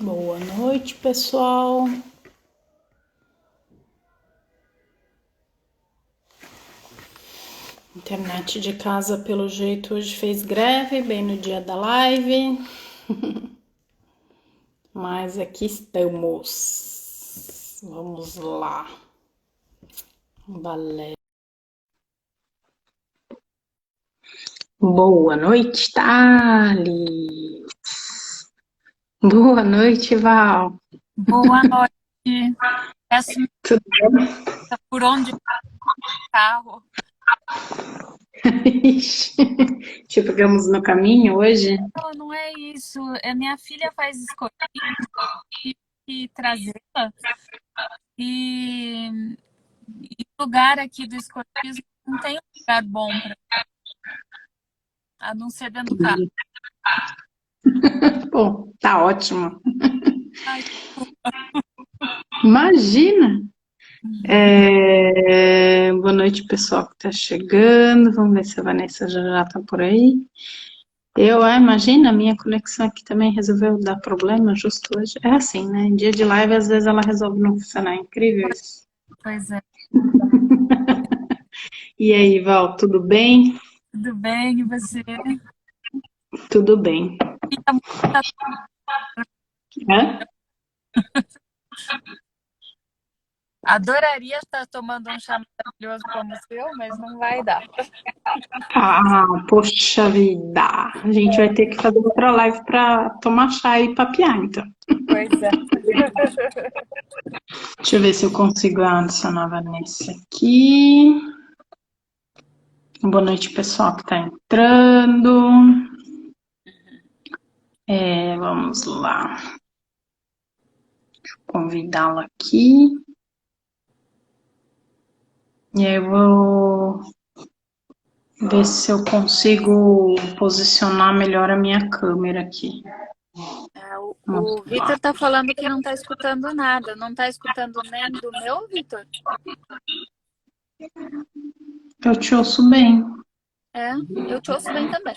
Boa noite, pessoal. Internet de casa, pelo jeito, hoje fez greve, bem no dia da live. Mas aqui estamos. Vamos lá. Valeu. Boa noite, Thales. Boa noite, Val. Boa noite. Peço Tudo bem? por onde carro. Te pegamos no caminho hoje? Não, não é isso. Minha filha faz escotilha e trazê-la. E o lugar aqui do escotismo não tem um lugar bom para a não ser dentro do carro. Bom, tá ótimo. Ai, Imagina! Boa noite, pessoal que tá chegando. Vamos ver se a Vanessa já tá por aí. Imagina, a minha conexão aqui também resolveu dar problema justo hoje. É assim, né? Em dia de live, às vezes ela resolve não funcionar. É incrível isso. pois é. E aí, Val, tudo bem? Tudo bem, e você? Tudo bem. Fica muito- Hã? Adoraria estar tomando um chá maravilhoso como o seu, mas não vai dar. Ah, poxa vida. A gente vai ter que fazer outra live para tomar chá e papear, então. Pois é. Deixa eu ver se eu consigo adicionar a Vanessa aqui. Boa noite, pessoal que está entrando. Vamos lá. Deixa eu convidá-la aqui. E aí eu vou ver se eu consigo posicionar melhor a minha câmera aqui. O Vitor tá falando que não tá escutando nada. Não tá escutando nem do meu, Vitor? Eu te ouço bem. É, eu te ouço bem também.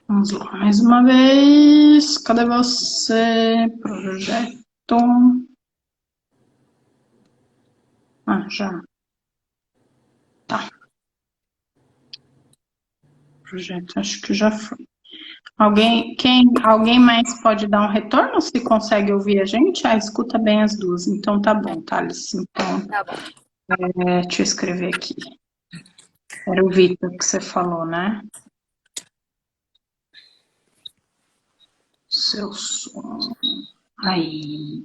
Vamos lá, mais uma vez. Cadê você? Projeto. Já. Tá. Projeto, acho que já foi. Alguém mais pode dar um retorno se consegue ouvir a gente? Escuta bem as duas. Então tá bom, Thales. Então, Tá bom. deixa eu escrever aqui. Era o Vitor que você falou, né? Seu som. Aí.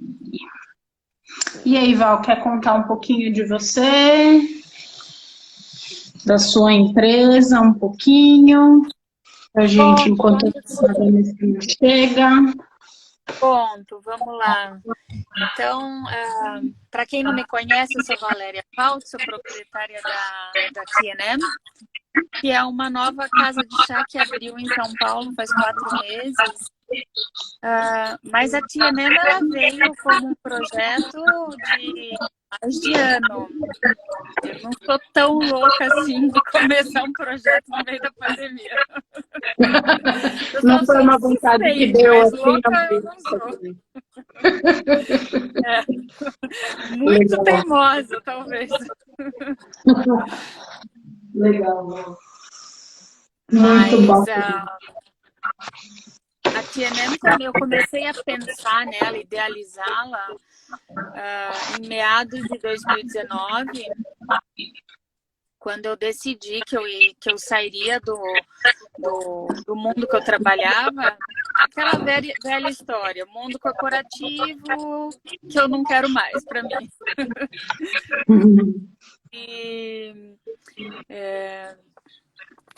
E aí, Val, quer contar um pouquinho de você? Da sua empresa, um pouquinho? A gente, Conto, enquanto conto sim. a chega. Conto, vamos lá. Então, para quem não me conhece, eu sou Valéria Paut, sou proprietária da T&M, que é uma nova casa de chá que abriu em São Paulo faz 4 meses. Mas a T&M ela veio como um projeto de mais de ano. Eu não sou tão louca assim de começar um projeto no meio da pandemia. Eu Não só foi sou uma vontade que insistente, deu mas assim louca a eu não sou. É, muito Legal, teimosa, talvez. legal. Muito bom. Mas a TNM, quando eu comecei a pensar nela, idealizá-la, em meados de 2019, quando eu decidi que eu sairia do mundo que eu trabalhava, aquela velha história, mundo corporativo que eu não quero mais para mim. E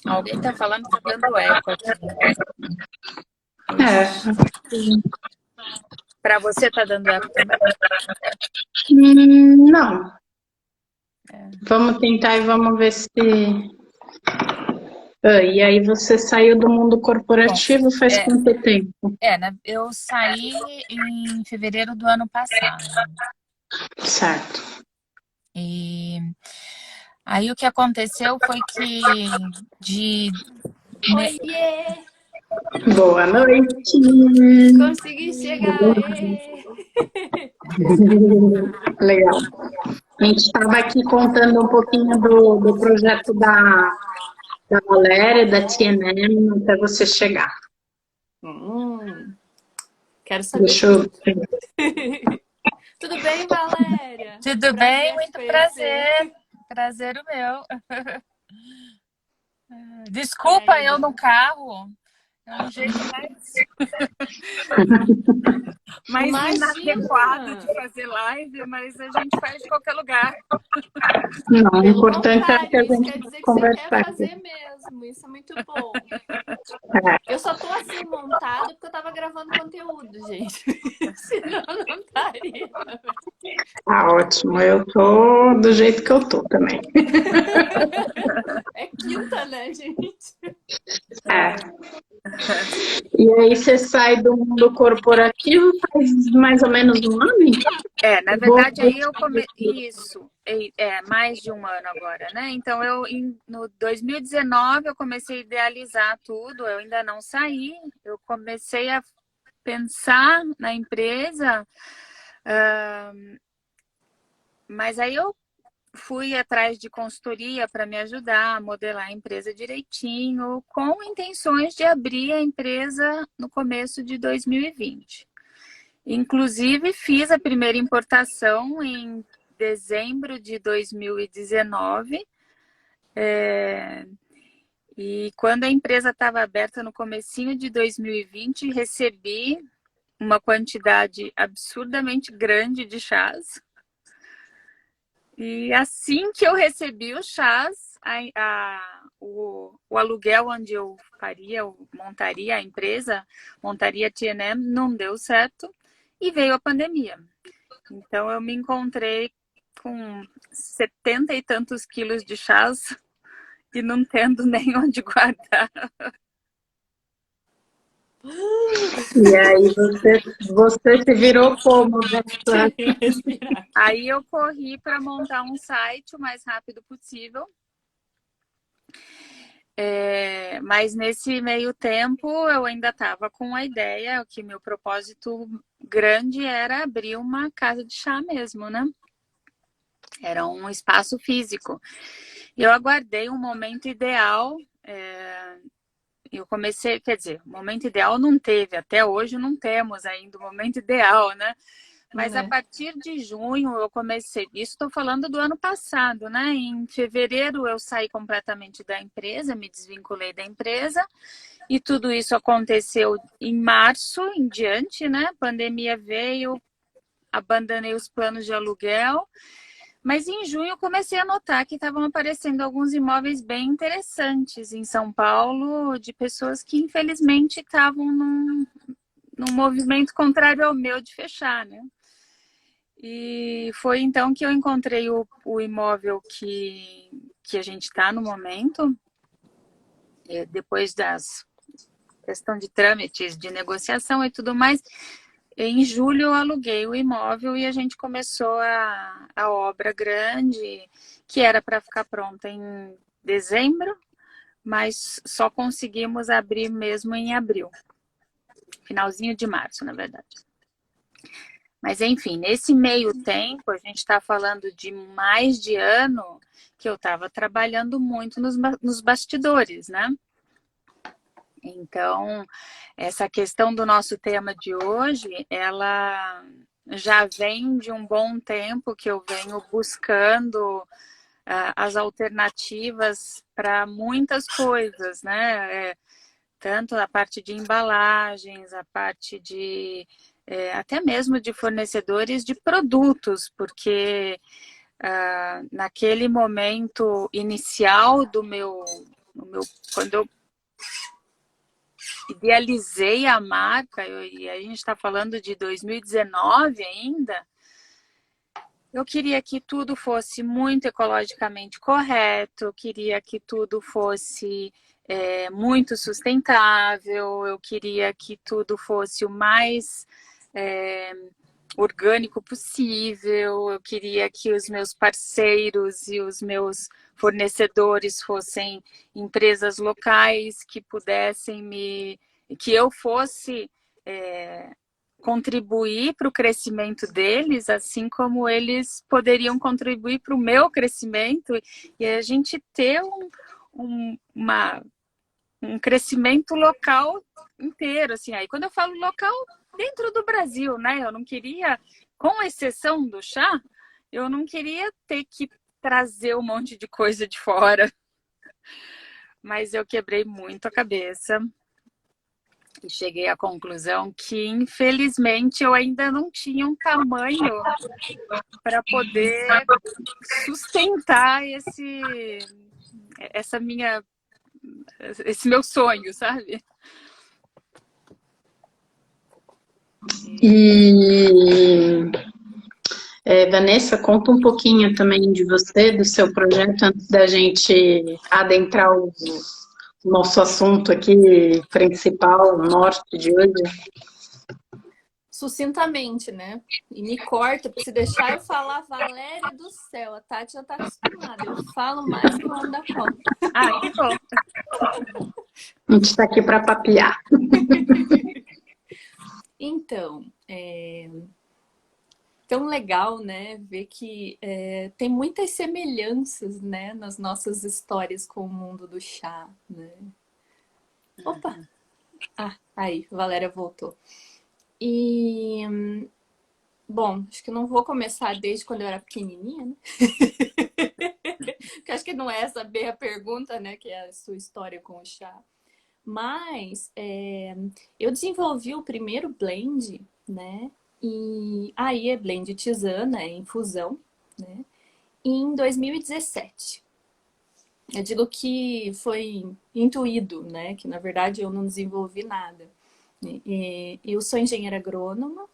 alguém está falando que está dando eco aqui. Para você está dando eco também? Não. Vamos tentar e vamos ver se. E aí você saiu do mundo Bom, corporativo faz quanto tempo? né? Eu saí em fevereiro do ano passado. Certo. E Aí o que aconteceu foi que de... Oiê! Boa noite. Consegui chegar! Ê! Legal. A gente estava aqui contando um pouquinho do projeto da Valéria, da TNM, até você chegar. Quero saber Deixa eu... tudo. Tudo bem, Valéria? Tudo bem? Muito prazer. Prazer o meu. Desculpa eu no carro. É um jeito mais inadequado de fazer live, mas a gente faz de qualquer lugar. Não, o Pelo importante é que a contrário, isso quer gente dizer que você conversar quer aqui. fazer mesmo. Isso é muito bom. É. Eu só tô assim montada porque eu tava gravando conteúdo, gente. Senão não estaria. Tá ótimo, eu tô do jeito que eu tô também. É quinta, né, gente? É. E aí você sai do mundo corporativo faz mais ou menos um ano? Na verdade, aí eu isso, mais de um ano agora, né? Então, no 2019, eu comecei a idealizar tudo, eu ainda não saí, eu comecei a pensar na empresa, mas aí eu fui atrás de consultoria para me ajudar a modelar a empresa direitinho, com intenções de abrir a empresa no começo de 2020. Inclusive, fiz a primeira importação em dezembro de 2019. E quando a empresa estava aberta no comecinho de 2020, recebi uma quantidade absurdamente grande de chás. E assim que eu recebi os chás, o aluguel onde eu montaria a empresa, montaria a TNM, não deu certo e veio a pandemia. Então eu me encontrei com 70 e tantos quilos de chás e não tendo nem onde guardar. E aí você se virou como? Aí eu corri para montar um site o mais rápido possível. Mas nesse meio tempo eu ainda estava com a ideia que meu propósito grande era abrir uma casa de chá mesmo, né? Era um espaço físico. Eu aguardei um momento ideal. Eu comecei, quer dizer, o momento ideal não teve, até hoje não temos ainda o momento ideal, né? Mas a partir de junho eu comecei, isso estou falando do ano passado, né? Em fevereiro eu saí completamente da empresa, me desvinculei da empresa e tudo isso aconteceu em março em diante, né? A pandemia veio, abandonei os planos de aluguel, mas em junho eu comecei a notar que estavam aparecendo alguns imóveis bem interessantes em São Paulo, de pessoas que infelizmente estavam num movimento contrário ao meu de fechar, né? E foi então que eu encontrei o imóvel que a gente está no momento, depois das questão de trâmites, de negociação e tudo mais. Em julho eu aluguei o imóvel e a gente começou a obra grande, que era para ficar pronta em dezembro, mas só conseguimos abrir mesmo em abril. Finalzinho de março, na verdade. Mas, enfim, nesse meio tempo, a gente está falando de mais de ano que eu estava trabalhando muito nos bastidores, né? Então, essa questão do nosso tema de hoje, ela já vem de um bom tempo que eu venho buscando as alternativas para muitas coisas, né? Tanto a parte de embalagens, a parte de até mesmo de fornecedores de produtos, porque naquele momento inicial quando eu idealizei a marca, e a gente está falando de 2019 ainda, eu queria que tudo fosse muito ecologicamente correto, eu queria que tudo fosse muito sustentável, eu queria que tudo fosse o mais orgânico possível, eu queria que os meus parceiros e os meus fornecedores fossem empresas locais que pudessem que eu fosse contribuir para o crescimento deles, assim como eles poderiam contribuir para o meu crescimento, e a gente ter um crescimento local inteiro, assim. Aí quando eu falo local, dentro do Brasil, né? Eu não queria, com exceção do chá, eu não queria ter que trazer um monte de coisa de fora. Mas eu quebrei muito a cabeça e cheguei à conclusão que, infelizmente, eu ainda não tinha um tamanho para poder sustentar esse meu sonho, sabe? E Vanessa, conta um pouquinho também de você, do seu projeto, antes da gente adentrar o nosso assunto aqui principal, o norte de hoje. Sucintamente, né? E me corta, porque se deixar eu falar, Valéria do céu, a Tati já tá acostumada. Eu falo mais que o homem da conta. Ah, que bom. A gente está aqui para papear. Então, tão legal, né? Ver que tem muitas semelhanças, né? Nas nossas histórias com o mundo do chá, né? Opa! Ah, aí, Valéria voltou. E, bom, acho que não vou começar desde quando eu era pequenininha, né? Porque acho que não é essa bem a pergunta, né? Que é a sua história com o chá. Mas eu desenvolvi o primeiro blend, né? E aí é blend tisana, é infusão, né? Em 2017. Eu digo que foi intuído, né? Que na verdade eu não desenvolvi nada. Eu sou engenheira agrônoma,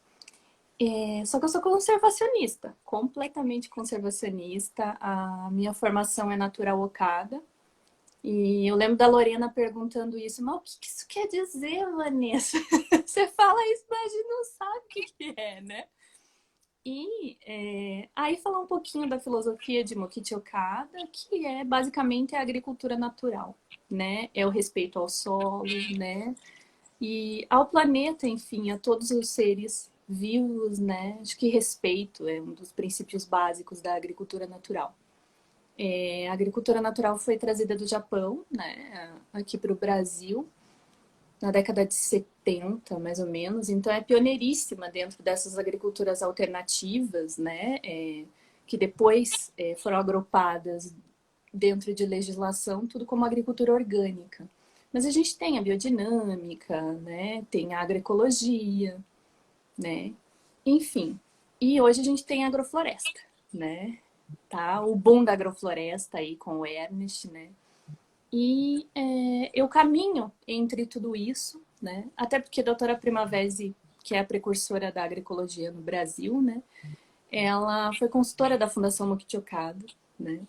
só que eu sou conservacionista, completamente conservacionista. A minha formação é natural Okada. E eu lembro da Lorena perguntando isso, mas o que isso quer dizer, Vanessa? Você fala isso, mas a gente não sabe o que é, né? E aí falar um pouquinho da filosofia de Mokichi Okada, que é basicamente a agricultura natural, né? É o respeito ao solo, né? E ao planeta, enfim, a todos os seres vivos, né? Acho que respeito é um dos princípios básicos da agricultura natural. A agricultura natural foi trazida do Japão, né, aqui para o Brasil, na década de 70, mais ou menos. Então, é pioneiríssima dentro dessas agriculturas alternativas, né, que depois foram agrupadas dentro de legislação, tudo como agricultura orgânica. Mas a gente tem a biodinâmica, né, tem a agroecologia, né, enfim. E hoje a gente tem a agrofloresta, né, tá? O boom da agrofloresta aí com o Ernest, né? E eu caminho entre tudo isso, né? Até porque a doutora Primavesi, que é a precursora da agroecologia no Brasil, né? Ela foi consultora da Fundação Mokichi Okada, né?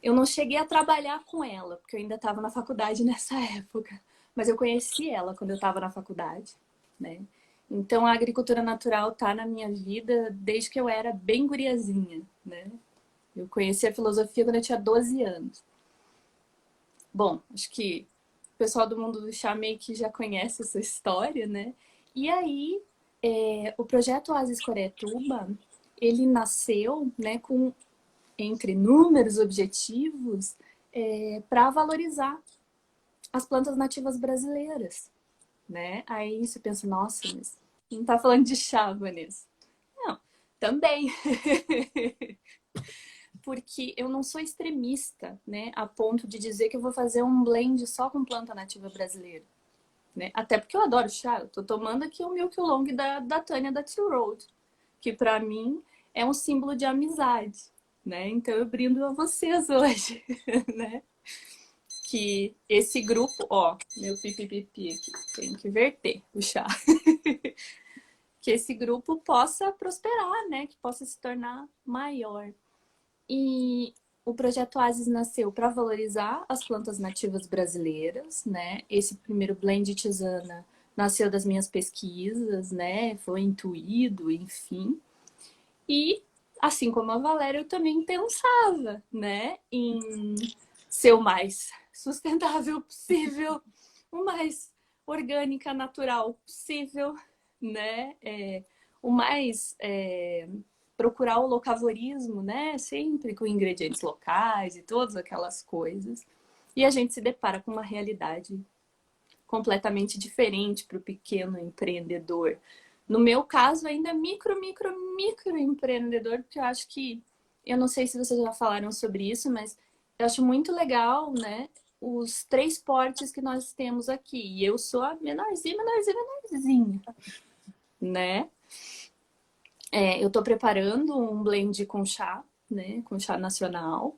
Eu não cheguei a trabalhar com ela, porque eu ainda estava na faculdade nessa época. Mas eu conheci ela quando eu estava na faculdade, né? Então a agricultura natural tá na minha vida desde que eu era bem guriazinha, né? Eu conheci a filosofia quando eu tinha 12 anos. Bom, acho que o pessoal do mundo do chá meio que já conhece essa história, né? E aí, o projeto Oasis Coretuba, ele nasceu, né, com, entre inúmeros objetivos, para valorizar as plantas nativas brasileiras, né? Aí você pensa, nossa, mas não tá falando de chá, Vanessa. Não, também. Porque eu não sou extremista, né, a ponto de dizer que eu vou fazer um blend só com planta nativa brasileira, né? Até porque eu adoro chá. Eu tô tomando aqui o Milk Oolong da Tânia da Two Road, que para mim é um símbolo de amizade, né? Então eu brindo a vocês hoje, né? Que esse grupo, ó, meu pipipipi aqui, tem que verter o chá. Que esse grupo possa prosperar, né? Que possa se tornar maior. E o projeto Oasis nasceu para valorizar as plantas nativas brasileiras, né? Esse primeiro blend de tisana nasceu das minhas pesquisas, né? Foi intuído, enfim. E, assim como a Valéria, eu também pensava, né, em ser o mais sustentável possível, o mais orgânica, natural possível, né? O mais procurar o locavorismo, né? Sempre com ingredientes locais e todas aquelas coisas. E a gente se depara com uma realidade completamente diferente para o pequeno empreendedor. No meu caso, ainda micro empreendedor, porque eu acho que, eu não sei se vocês já falaram sobre isso, mas eu acho muito legal, né? Os 3 portes que nós temos aqui. E eu sou a menorzinha, né? Eu estou preparando um blend com chá, né? Com chá nacional,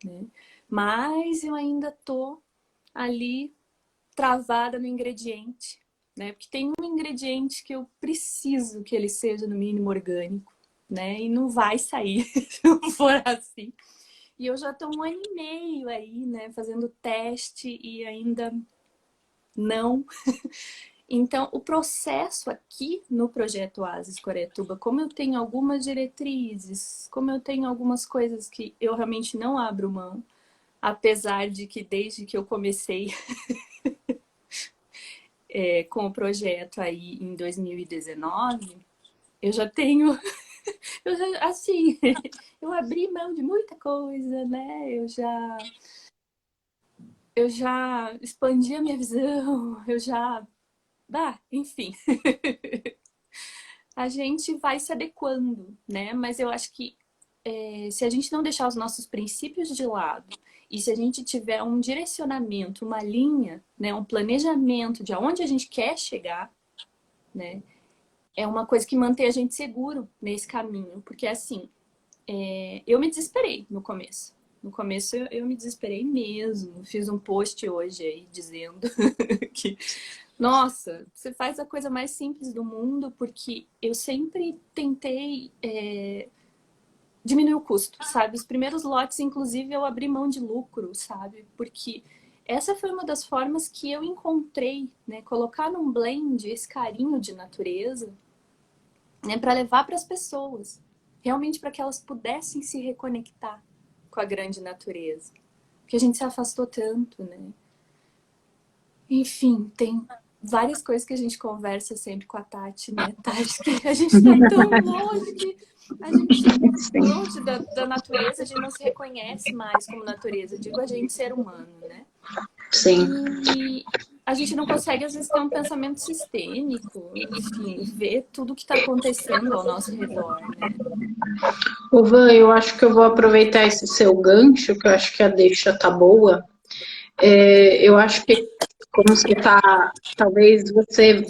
né? Mas eu ainda tô ali travada no ingrediente, né? Porque tem um ingrediente que eu preciso que ele seja no mínimo orgânico, né? E não vai sair se não for assim. E eu já estou 1 ano e meio aí, né? Fazendo teste e ainda não. Então, o processo aqui no projeto Oasis Coretuba, como eu tenho algumas diretrizes, como eu tenho algumas coisas que eu realmente não abro mão, apesar de que desde que eu comecei com o projeto aí em 2019, eu já tenho, assim, eu abri mão de muita coisa, né? Eu já expandi a minha visão, enfim. A gente vai se adequando, né? Mas eu acho que se a gente não deixar os nossos princípios de lado e se a gente tiver um direcionamento, uma linha, né, um planejamento de aonde a gente quer chegar, né, é uma coisa que mantém a gente seguro nesse caminho. Porque, assim, eu me desesperei no começo. No começo eu me desesperei mesmo. Fiz um post hoje aí dizendo que, nossa, você faz a coisa mais simples do mundo, porque eu sempre tentei diminuir o custo, sabe? Os primeiros lotes, inclusive, eu abri mão de lucro, sabe? Porque essa foi uma das formas que eu encontrei, né? Colocar num blend esse carinho de natureza, né? Para levar para as pessoas, realmente para que elas pudessem se reconectar com a grande natureza. Porque a gente se afastou tanto, né? Enfim, tem várias coisas que a gente conversa sempre com a Tati, né, Tati? Que a gente tá tão longe que a gente, longe da natureza, a gente não se reconhece mais como natureza. Digo a gente, ser humano, né? Sim. E a gente não consegue, às vezes, ter um pensamento sistêmico, enfim, ver tudo que está acontecendo ao nosso redor, né? Van, eu acho que eu vou aproveitar esse seu gancho, que eu acho que a deixa tá boa. Eu acho que, como você tá, talvez você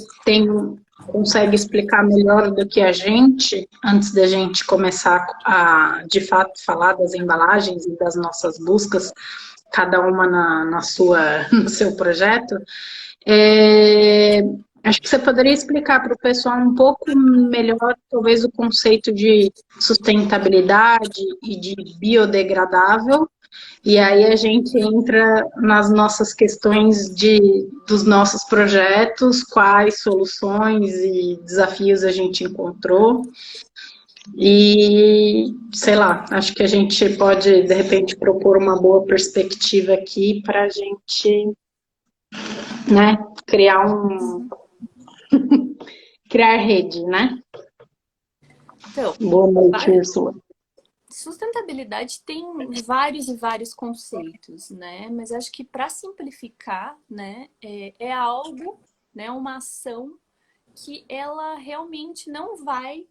consegue explicar melhor do que a gente, antes da gente começar a, de fato, falar das embalagens e das nossas buscas, cada uma no seu projeto. Acho que você poderia explicar para o pessoal um pouco melhor, talvez, o conceito de sustentabilidade e de biodegradável, e aí a gente entra nas nossas questões dos nossos projetos, quais soluções e desafios a gente encontrou. E, sei lá, acho que a gente pode, de repente, propor uma boa perspectiva aqui para a gente, né, criar rede, né? Então, Boa noite, Úrsula. sustentabilidade tem vários e vários conceitos, né? Mas acho que para simplificar, né, é algo, né, uma ação que ela realmente não vai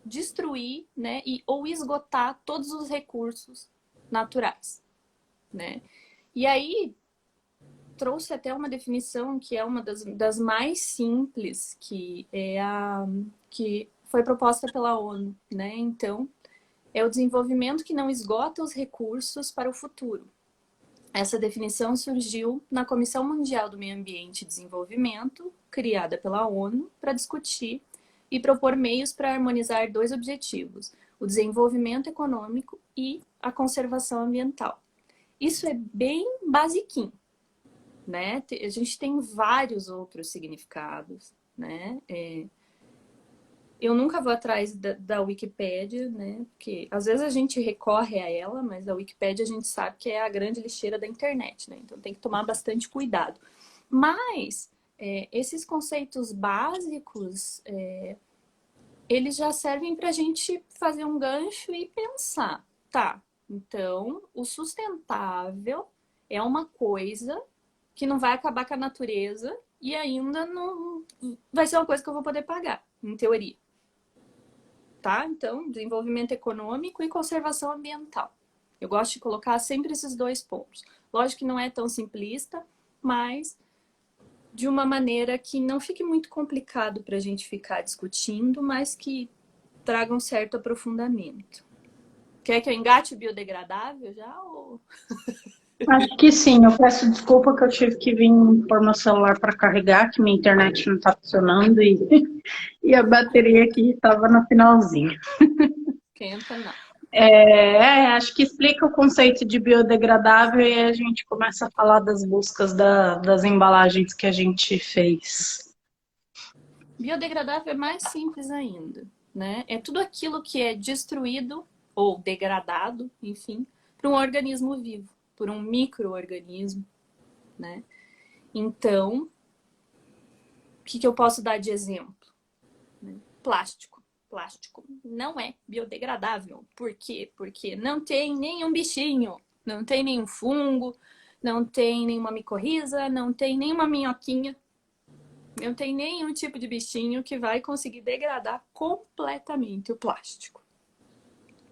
destruir, né, ou esgotar todos os recursos naturais, né? E aí trouxe até uma definição que é uma das mais simples, que é que foi proposta pela ONU, né? Então, é o desenvolvimento que não esgota os recursos para o futuro. Essa definição surgiu na Comissão Mundial do Meio Ambiente e Desenvolvimento, criada pela ONU, para discutir e propor meios para harmonizar 2 objetivos: o desenvolvimento econômico e a conservação ambiental. Isso é bem basiquinho, né? A gente tem vários outros significados, né? Eu nunca vou atrás da Wikipédia, né? Porque às vezes a gente recorre a ela, mas a Wikipédia a gente sabe que é a grande lixeira da internet, né? Então tem que tomar bastante cuidado. Mas esses conceitos básicos, eles já servem para a gente fazer um gancho e pensar, tá? Então, o sustentável é uma coisa que não vai acabar com a natureza e ainda não vai ser uma coisa que eu vou poder pagar, em teoria. Tá? Então, desenvolvimento econômico e conservação ambiental. Eu gosto de colocar sempre esses dois pontos. Lógico que não é tão simplista, mas de uma maneira que não fique muito complicado para a gente ficar discutindo, mas que traga um certo aprofundamento. Quer que eu engate o biodegradável já? Ou... Acho que sim. Eu peço desculpa que eu tive que vir pôr meu celular para carregar, que minha internet não está funcionando e a bateria aqui estava no finalzinho. Esquenta, não. Acho que explica o conceito de biodegradável e a gente começa a falar das buscas das embalagens que a gente fez. Biodegradável é mais simples ainda, né? É tudo aquilo que é destruído ou degradado, enfim, para um organismo vivo, por um micro-organismo, né? Então, o que eu posso dar de exemplo? Plástico. Plástico não é biodegradável. Por quê? Porque não tem nenhum bichinho, não tem nenhum fungo, não tem nenhuma micorriza, não tem nenhuma minhoquinha, não tem nenhum tipo de bichinho que vai conseguir degradar completamente o plástico,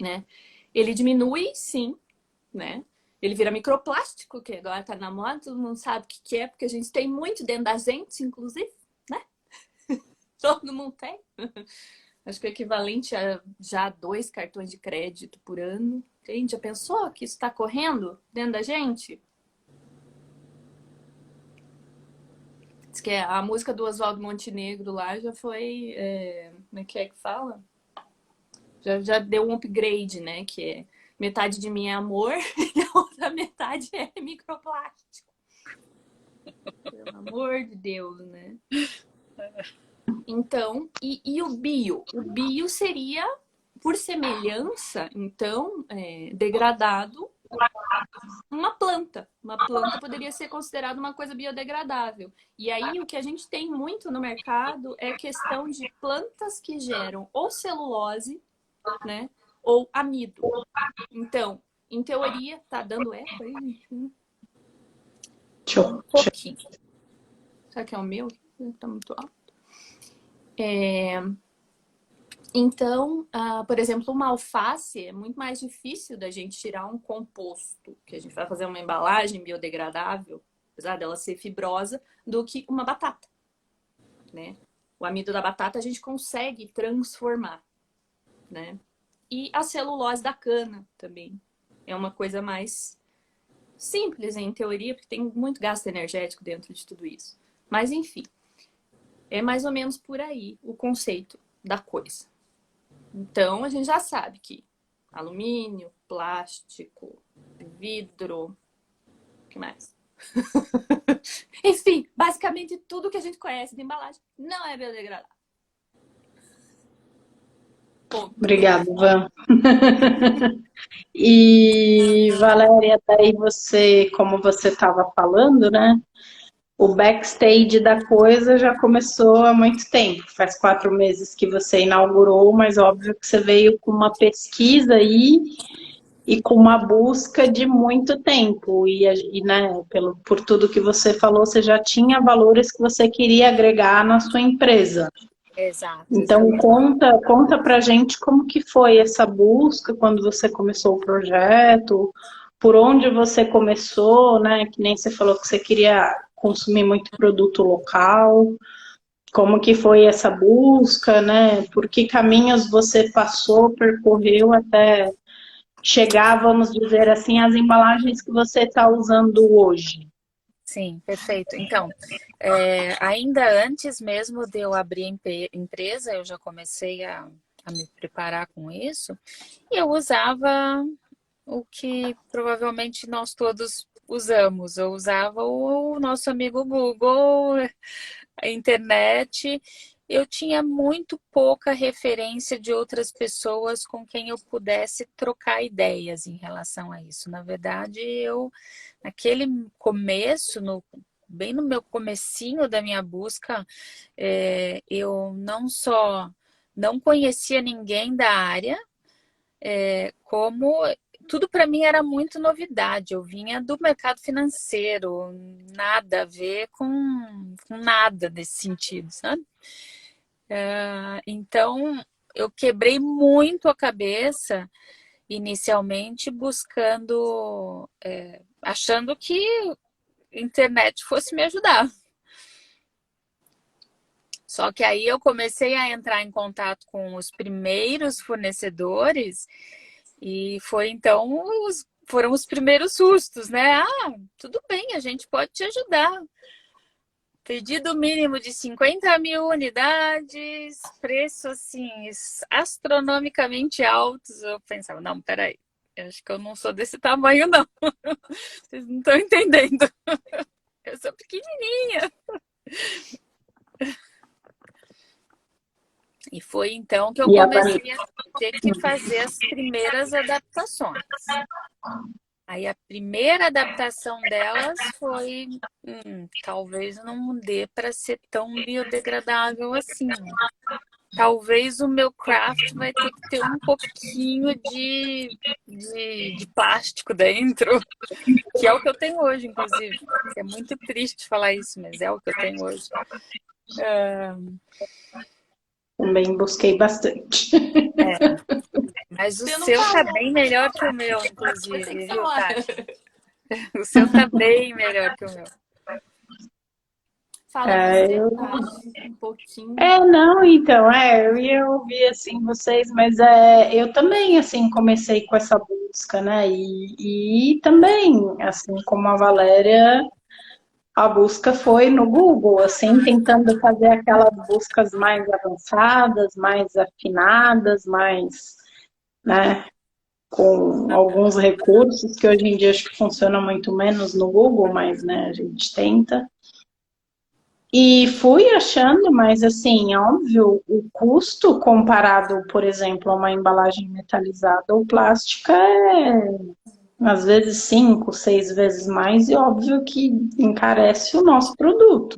né? Ele diminui, sim, né? Ele vira microplástico, que agora tá na moda, todo mundo sabe o que é, porque a gente tem muito dentro da gente, inclusive, né? Todo mundo tem. Acho que é equivalente a já 2 cartões de crédito por ano. Gente, já pensou que isso está correndo dentro da gente? Diz que a música do Oswaldo Montenegro lá já foi... como é que fala? Já deu um upgrade, né? Que é metade de mim é amor e a outra metade é microplástico. Pelo amor de Deus, né? Então, e o bio? O bio seria, por semelhança, então, degradado, uma planta. Uma planta poderia ser considerada uma coisa biodegradável. E aí, o que a gente tem muito no mercado é questão de plantas que geram ou celulose, né, ou amido. Então, em teoria, tá dando eco aí? Um pouquinho. Será que é o meu? Tá muito alto. Então, por exemplo, uma alface é muito mais difícil da gente tirar um composto, que a gente vai fazer uma embalagem biodegradável, apesar dela ser fibrosa, do que uma batata, né? O amido da batata a gente consegue transformar, né? E a celulose da cana também é uma coisa mais simples, em teoria, porque tem muito gasto energético dentro de tudo isso. Mas, enfim, é mais ou menos por aí o conceito da coisa. Então, a gente já sabe que alumínio, plástico, vidro, o que mais? Enfim, basicamente tudo que a gente conhece de embalagem não é biodegradável. Ponto. Obrigada, Van. E, Valéria, daí você, como você estava falando, né? O backstage da coisa já começou há muito tempo. Faz 4 meses que você inaugurou, mas óbvio que você veio com uma pesquisa aí e com uma busca de muito tempo. E né, por tudo que você falou, você já tinha valores que você queria agregar na sua empresa. Exato, Então, exatamente. conta pra gente como que foi essa busca, quando você começou o projeto, por onde você começou, né? Que nem você falou que você queria consumir muito produto local, como que foi essa busca, né? Por que caminhos você passou, percorreu até chegar, vamos dizer assim, às embalagens que você está usando hoje? Sim, perfeito. Então, ainda antes mesmo de eu abrir a empresa, eu já comecei a me preparar com isso. E eu usava o que provavelmente nós todos usamos. Eu usava o nosso amigo Google, a internet. Eu tinha muito pouca referência de outras pessoas com quem eu pudesse trocar ideias em relação a isso. Na verdade, naquele começo, bem no meu comecinho da minha busca, eu não só não conhecia ninguém da área, como tudo para mim era muito novidade. Eu vinha do mercado financeiro, nada a ver com nada nesse sentido, sabe? Então, eu quebrei muito a cabeça inicialmente buscando, achando que a internet fosse me ajudar. Só que aí eu comecei a entrar em contato com os primeiros fornecedores e foram os primeiros sustos, né? Tudo bem, a gente pode te ajudar. Pedido mínimo de 50 mil unidades, preço assim, astronomicamente altos. Eu pensava, não, peraí, eu acho que eu não sou desse tamanho, não. Vocês não estão entendendo. Eu sou pequenininha. E foi então que eu comecei a ter que fazer as primeiras adaptações. Aí a primeira adaptação delas foi, talvez não dê para ser tão biodegradável assim. Talvez o meu craft vai ter que ter um pouquinho de plástico dentro, que é o que eu tenho hoje, inclusive. É muito triste falar isso, mas é o que eu tenho hoje. Também busquei bastante. Mas o seu tá bem melhor que o meu, inclusive, viu, Tati? O seu tá bem melhor que o meu. Fala você, Tati, um pouquinho. Não, então, eu ia ouvir, assim, vocês, mas eu também, assim, comecei com essa busca, né, e também, assim, como a Valéria, a busca foi no Google, assim, tentando fazer aquelas buscas mais avançadas, mais afinadas, mais, né, com alguns recursos que hoje em dia acho que funcionam muito menos no Google, mas, né, a gente tenta. E fui achando, mas assim, óbvio, o custo comparado, por exemplo, a uma embalagem metalizada ou plástica às vezes 5, 6 vezes mais, e óbvio que encarece o nosso produto.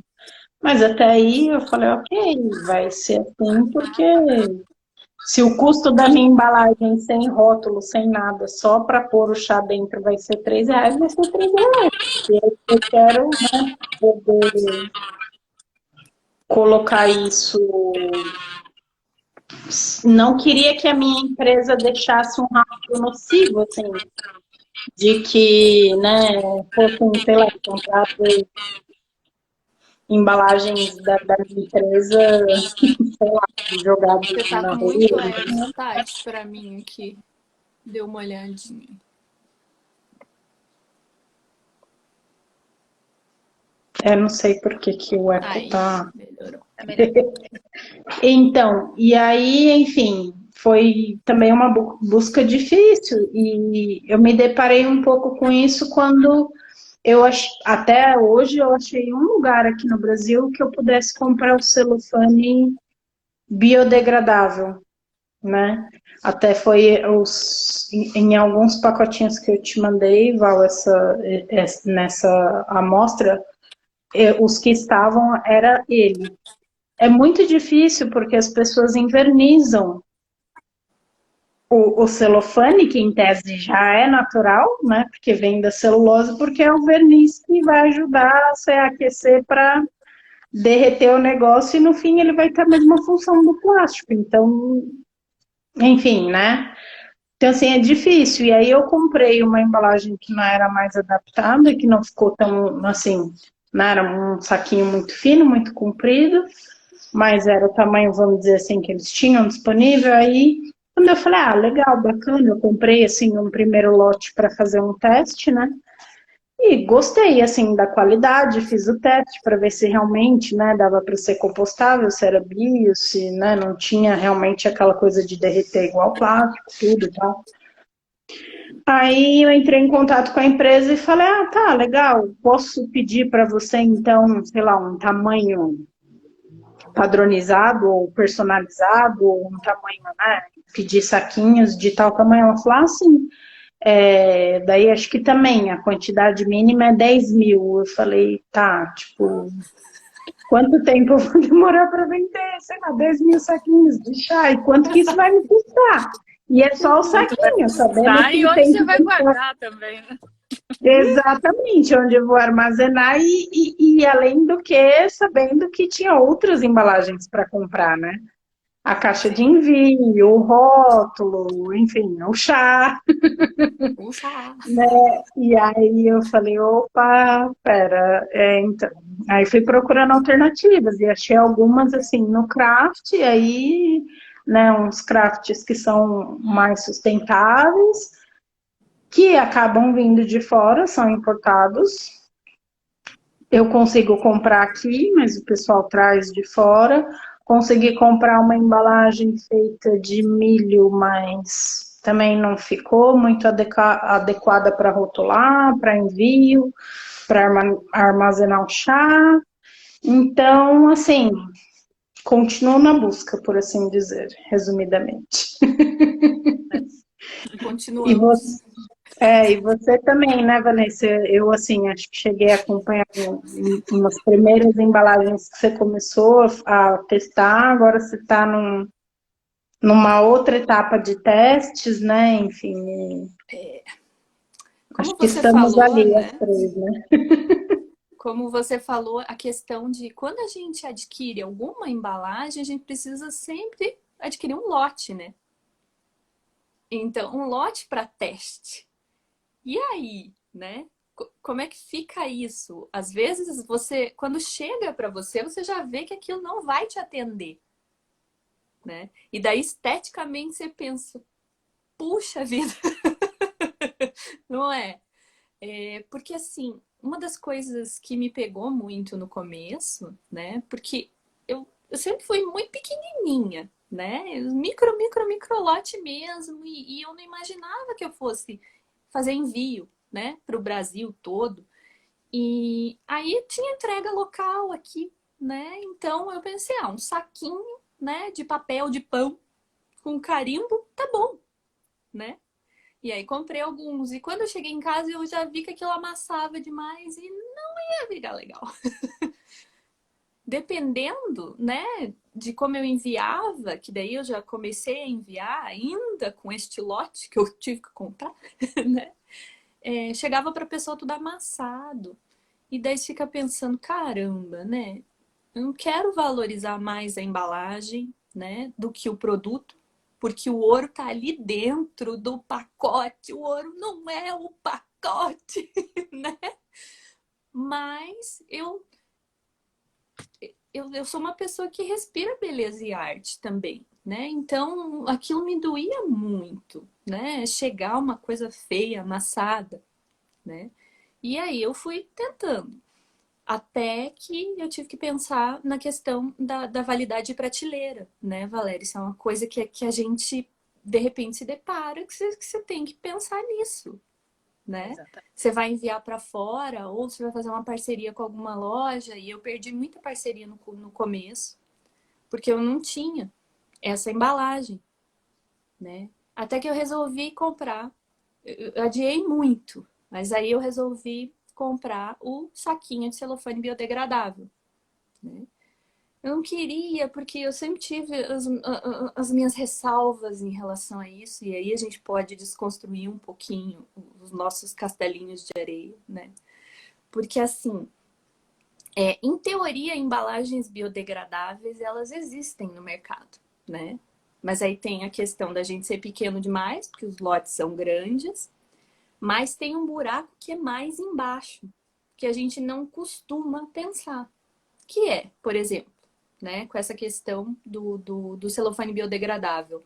Mas até aí eu falei, ok, vai ser assim, porque se o custo da minha embalagem sem rótulo, sem nada, só para pôr o chá dentro vai ser R$ 3, vai ser R$ 3. E eu quero, né, poder colocar isso. Não queria que a minha empresa deixasse um rastro nocivo, assim, de que, né, fossem, sei lá, comprado embalagens da minha empresa, sei lá, jogadas Você tá na com rua. muito eco, Tati, pra mim aqui. Deu uma olhadinha. Não sei por que o eco Aí, tá... melhorou. Então, e aí, enfim, foi também uma busca difícil e eu me deparei um pouco com isso quando até hoje eu achei um lugar aqui no Brasil que eu pudesse comprar o celofane biodegradável, né? Até foi em alguns pacotinhos que eu te mandei, Val, nessa amostra, os que estavam era ele. É muito difícil porque as pessoas invernizam o celofane, que em tese já é natural, né? Porque vem da celulose, porque é o verniz que vai ajudar a se aquecer para derreter o negócio e no fim ele vai ter a mesma função do plástico. Então, enfim, né? Então, assim, é difícil. E aí eu comprei uma embalagem que não era mais adaptada, que não ficou tão, assim, não era um saquinho muito fino, muito comprido, mas era o tamanho, vamos dizer assim, que eles tinham disponível. Aí, quando eu falei, legal, bacana, eu comprei, assim, um primeiro lote para fazer um teste, né? E gostei, assim, da qualidade, fiz o teste para ver se realmente, né, dava para ser compostável, se era bio, se, né, não tinha realmente aquela coisa de derreter igual plástico, tudo e tal. Aí eu entrei em contato com a empresa e falei, ah, tá, legal, posso pedir para você então, sei lá, um tamanho padronizado ou personalizado, ou um tamanho, né? Pedir saquinhos de tal tamanho. Ela falou, ah, sim. Daí acho que também a quantidade mínima é 10 mil. Eu falei, tá, tipo, quanto tempo eu vou demorar para vender, sei lá, 10 mil saquinhos de chá? E quanto que isso vai me custar? E é só o Quanto vai saquinho, sabendo custar e que onde tem você que vai pensar guardar também, né? exatamente onde eu vou armazenar e além do que, sabendo que tinha outras embalagens para comprar, né? A caixa de Sim. envio, o rótulo, enfim, o chá, Puxa. né? E aí eu falei, opa, pera, então. Aí fui procurando alternativas e achei algumas assim no craft, e aí, né, uns crafts que são mais sustentáveis, que acabam vindo de fora, são importados. Eu consigo comprar aqui, mas o pessoal traz de fora. Consegui comprar uma embalagem feita de milho, mas também não ficou muito adequada para rotular, para envio, para armazenar o chá. Então, assim, continuo na busca, por assim dizer, resumidamente. E Continuamos. você, e você também, né, Vanessa? Eu, assim, acho que cheguei a acompanhar umas primeiras embalagens que você começou a testar, agora você está numa outra etapa de testes, né? Enfim, acho Como que você estamos falou, ali as né? três, né? Como você falou, a questão de quando a gente adquire alguma embalagem, a gente precisa sempre adquirir um lote, né? Então, um lote para teste. E aí, né? Como é que fica isso? Às vezes você, quando chega para você, você já vê que aquilo não vai te atender, né? E daí esteticamente você pensa, puxa vida, não é? Porque assim, uma das coisas que me pegou muito no começo, né? Porque eu sempre fui muito pequenininha, né? Micro lote mesmo, e eu não imaginava que eu fosse fazer envio, né, para o Brasil todo. E aí tinha entrega local aqui, né? Então eu pensei, um saquinho, né, de papel de pão com carimbo, tá bom, né? E aí comprei alguns. E quando eu cheguei em casa, eu já vi que aquilo amassava demais e não ia virar legal. Dependendo, né, de como eu enviava, que daí eu já comecei a enviar ainda com este lote que eu tive que comprar, né? Chegava para a pessoa tudo amassado. E daí você fica pensando, caramba, né? Eu não quero valorizar mais a embalagem, né, do que o produto, porque o ouro tá ali dentro do pacote. O ouro não é o pacote, né? Mas eu sou uma pessoa que respira beleza e arte também, né? Então aquilo me doía muito, né? Chegar uma coisa feia, amassada, né? E aí eu fui tentando. Até que eu tive que pensar na questão da validade de prateleira, né, Valéria? Isso é uma coisa que a gente, de repente, se depara, que você tem que pensar nisso, né? Exatamente. Você vai enviar para fora ou você vai fazer uma parceria com alguma loja, e eu perdi muita parceria no começo, porque eu não tinha essa embalagem, né? Até que eu resolvi comprar, eu adiei muito, mas aí eu resolvi comprar o saquinho de celofane biodegradável, né? Eu não queria, porque eu sempre tive as minhas ressalvas em relação a isso, e aí a gente pode desconstruir um pouquinho os nossos castelinhos de areia, né? Porque assim, em teoria, embalagens biodegradáveis, elas existem no mercado, né? Mas aí tem a questão da gente ser pequeno demais, porque os lotes são grandes, mas tem um buraco que é mais embaixo, que a gente não costuma pensar, que é, por exemplo, né, com essa questão do celofane biodegradável. O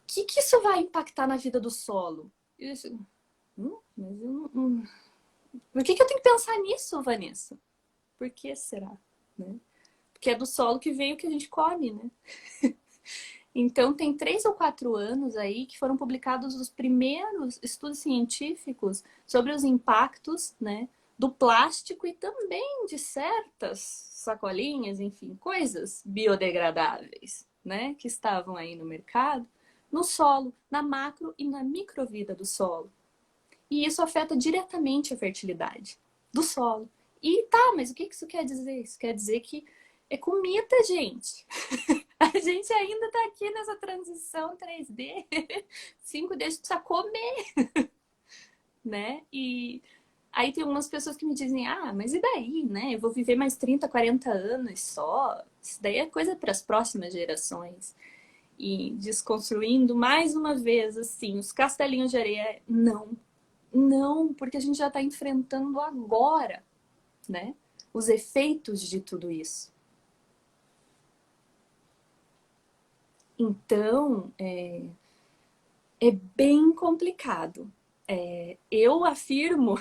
que isso vai impactar na vida do solo? Isso, mas por que eu tenho que pensar nisso, Vanessa? Por que será? Né? Porque é do solo que vem o que a gente come, né? Então, tem 3 ou 4 anos aí que foram publicados os primeiros estudos científicos sobre os impactos, né, do plástico e também de certas sacolinhas, enfim, coisas biodegradáveis, né, que estavam aí no mercado, no solo, na macro e na microvida do solo. E isso afeta diretamente a fertilidade do solo. E tá, mas o que isso quer dizer? Isso quer dizer que é comida, gente. A gente ainda está aqui nessa transição 3D, 5D, a gente precisa comer, né? E aí tem algumas pessoas que me dizem, ah, mas e daí, né? Eu vou viver mais 30, 40 anos só. Isso daí é coisa para as próximas gerações. E desconstruindo mais uma vez, assim, os castelinhos de areia, não. Não, porque a gente já está enfrentando agora, né? Os efeitos de tudo isso. Então, é bem complicado. Eu afirmo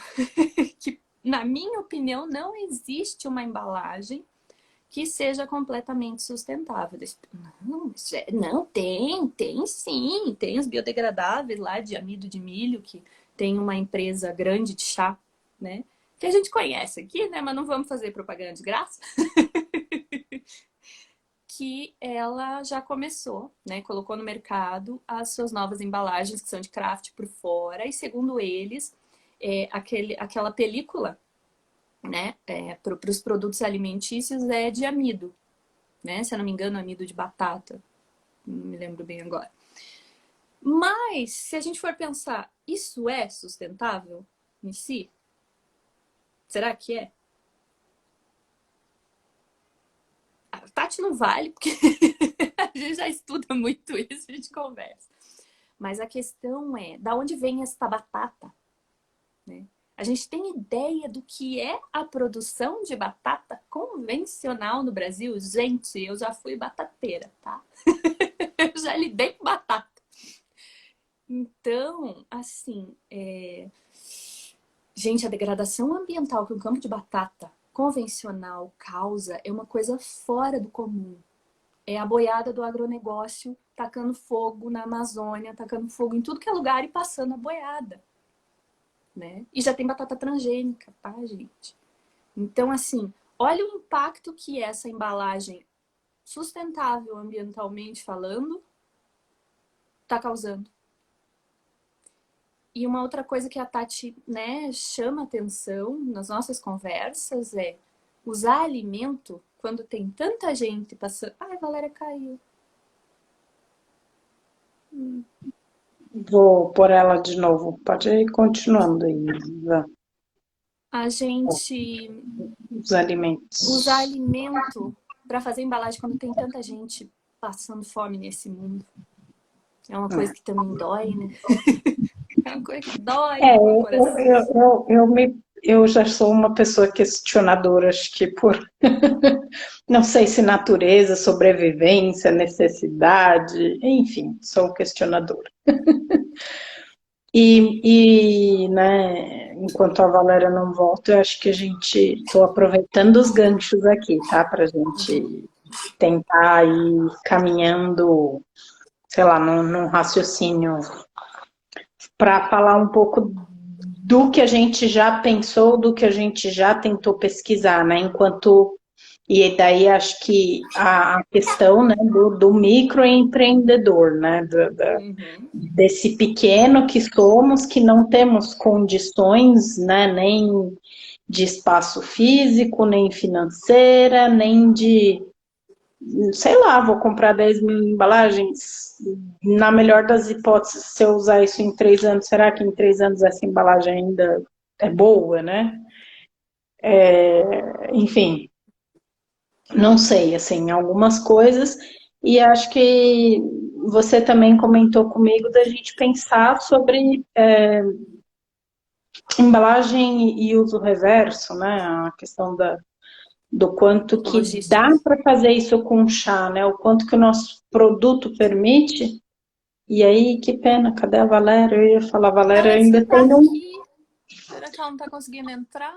que, na minha opinião, não existe uma embalagem que seja completamente sustentável. Não, tem sim. Tem os biodegradáveis lá de amido de milho, que tem uma empresa grande de chá, né? Que a gente conhece aqui, né? Mas não vamos fazer propaganda de graça. Que ela já começou, né? Colocou no mercado as suas novas embalagens, que são de craft por fora, e segundo eles, aquela película, né, para os produtos alimentícios é de amido, né? Se eu não me engano, amido de batata, não me lembro bem agora. Mas, se a gente for pensar, isso é sustentável em si? Será que é? A Tati não vale, porque a gente já estuda muito isso, a gente conversa. Mas a questão é, da onde vem esta batata? Né? A gente tem ideia do que é a produção de batata convencional no Brasil? Gente, eu já fui batateira, tá? Eu já lidei com batata. Então, assim, gente, a degradação ambiental que um campo de batata convencional causa é uma coisa fora do comum. É a boiada do agronegócio tacando fogo na Amazônia, tacando fogo em tudo que é lugar e passando a boiada. Né? E já tem batata transgênica, tá, gente? Então, assim, olha o impacto que essa embalagem sustentável ambientalmente falando tá causando. E uma outra coisa que a Tati, né, chama atenção nas nossas conversas é usar alimento quando tem tanta gente passando... Ai, a Valéria caiu. Vou pôr ela de novo. Pode ir continuando aí, Isa. A gente Os alimentos. usar alimento para fazer embalagem quando tem tanta gente passando fome nesse mundo. É uma coisa que também dói, né? É uma coisa que dói no coração. Eu já sou uma pessoa questionadora, acho que por, não sei se natureza, sobrevivência, necessidade, enfim, sou questionadora. Né, enquanto a Valéria não volta, eu acho que a gente, estou aproveitando os ganchos aqui, tá, pra gente tentar ir caminhando, sei lá, num raciocínio para falar um pouco do que a gente já pensou, do que a gente já tentou pesquisar, né? E daí acho que a questão, né, do microempreendedor, né? Desse pequeno que somos, que não temos condições, né, nem de espaço físico, nem financeira, nem de, sei lá, vou comprar 10 mil embalagens. Na melhor das hipóteses, se eu usar isso em 3 anos, será que em 3 anos essa embalagem ainda é boa, né? Enfim, não sei, assim, algumas coisas. E acho que você também comentou comigo da gente pensar sobre embalagem e uso reverso, né? A questão do quanto que dá para fazer isso com chá, né? O quanto que o nosso produto permite. E aí, que pena, cadê a Valéria? Eu ia falar, a Valéria ainda tem um... Será que ela não tá conseguindo entrar?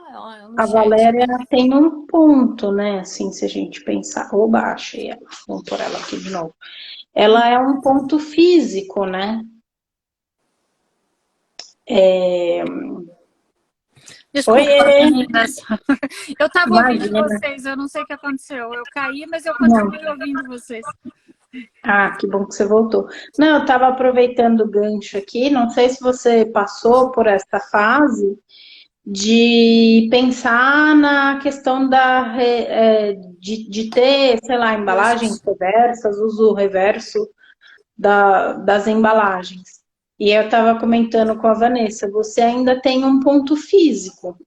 A Valéria tem um ponto, né? Assim, se a gente pensar... Oba, achei ela. Vamos pôr ela aqui de novo. ela é um ponto físico, né? Desculpa, Oiê, meninas. Eu estava ouvindo imagina. vocês, eu não sei o que aconteceu. Eu caí, mas eu Não. continuei ouvindo vocês. Ah, que bom que você voltou. Não, eu estava aproveitando o gancho aqui, não sei se você passou por essa fase de pensar na questão de ter, sei lá, embalagens reversas, uso reverso das embalagens. E eu estava comentando com a Vanessa, você ainda tem um ponto físico.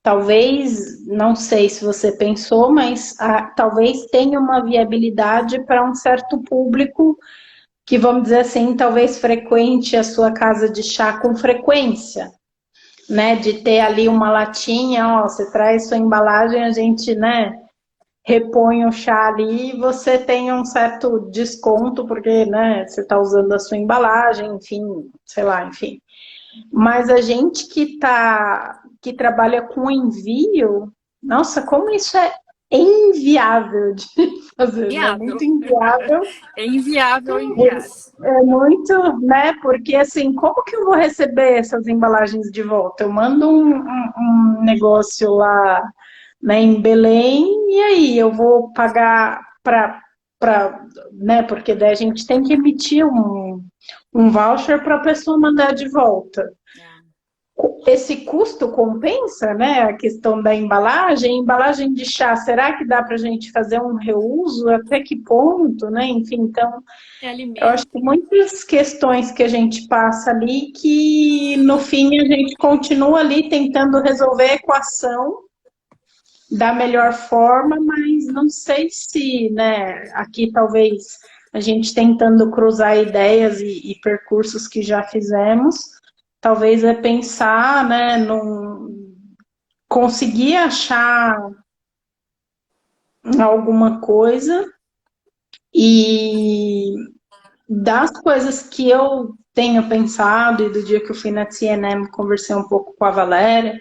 Talvez, não sei se você pensou, mas talvez tenha uma viabilidade para um certo público que, vamos dizer assim, talvez frequente a sua casa de chá com frequência, né? De ter ali uma latinha, ó, você traz sua embalagem, a gente, né, repõe o chá ali e você tem um certo desconto, porque, né, você está usando a sua embalagem, enfim, sei lá, enfim. Mas a gente que trabalha com envio, nossa, como isso é inviável de fazer, né? Inviável. Muito inviável. É inviável enviar. É muito, né? Porque assim, como que eu vou receber essas embalagens de volta? Eu mando um negócio lá, né, em Belém, e aí eu vou pagar né? Porque daí a gente tem que emitir um voucher para a pessoa mandar de volta. Esse custo compensa, né? A questão da embalagem, embalagem de chá, será que dá para a gente fazer um reuso? Até que ponto, né? Enfim, então, É eu alimento. acho que muitas questões que a gente passa ali que no fim a gente continua ali tentando resolver a equação da melhor forma, mas não sei se, né, aqui talvez a gente tentando cruzar ideias e percursos que já fizemos, talvez é pensar, né, conseguir achar alguma coisa e das coisas que eu tenho pensado e do dia que eu fui na CNN, conversei um pouco com a Valéria,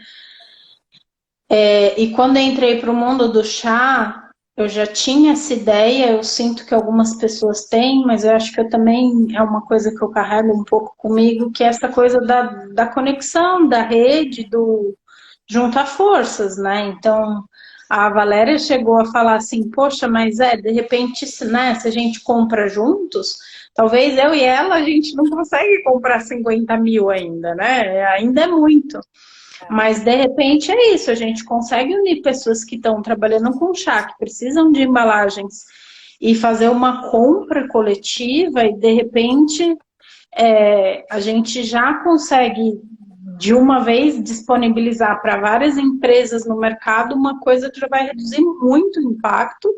e quando eu entrei para o mundo do chá, eu já tinha essa ideia, eu sinto que algumas pessoas têm, mas eu acho que eu também é uma coisa que eu carrego um pouco comigo, que é essa coisa da conexão, da rede, do juntar forças, né? Então, a Valéria chegou a falar assim, poxa, mas de repente, né, se a gente compra juntos, talvez eu e ela, a gente não consegue comprar 50 mil ainda, né? Ainda é muito. Mas, de repente, é isso. A gente consegue unir pessoas que estão trabalhando com chá, que precisam de embalagens, e fazer uma compra coletiva, e, de repente, a gente já consegue, de uma vez, disponibilizar para várias empresas no mercado uma coisa que já vai reduzir muito o impacto,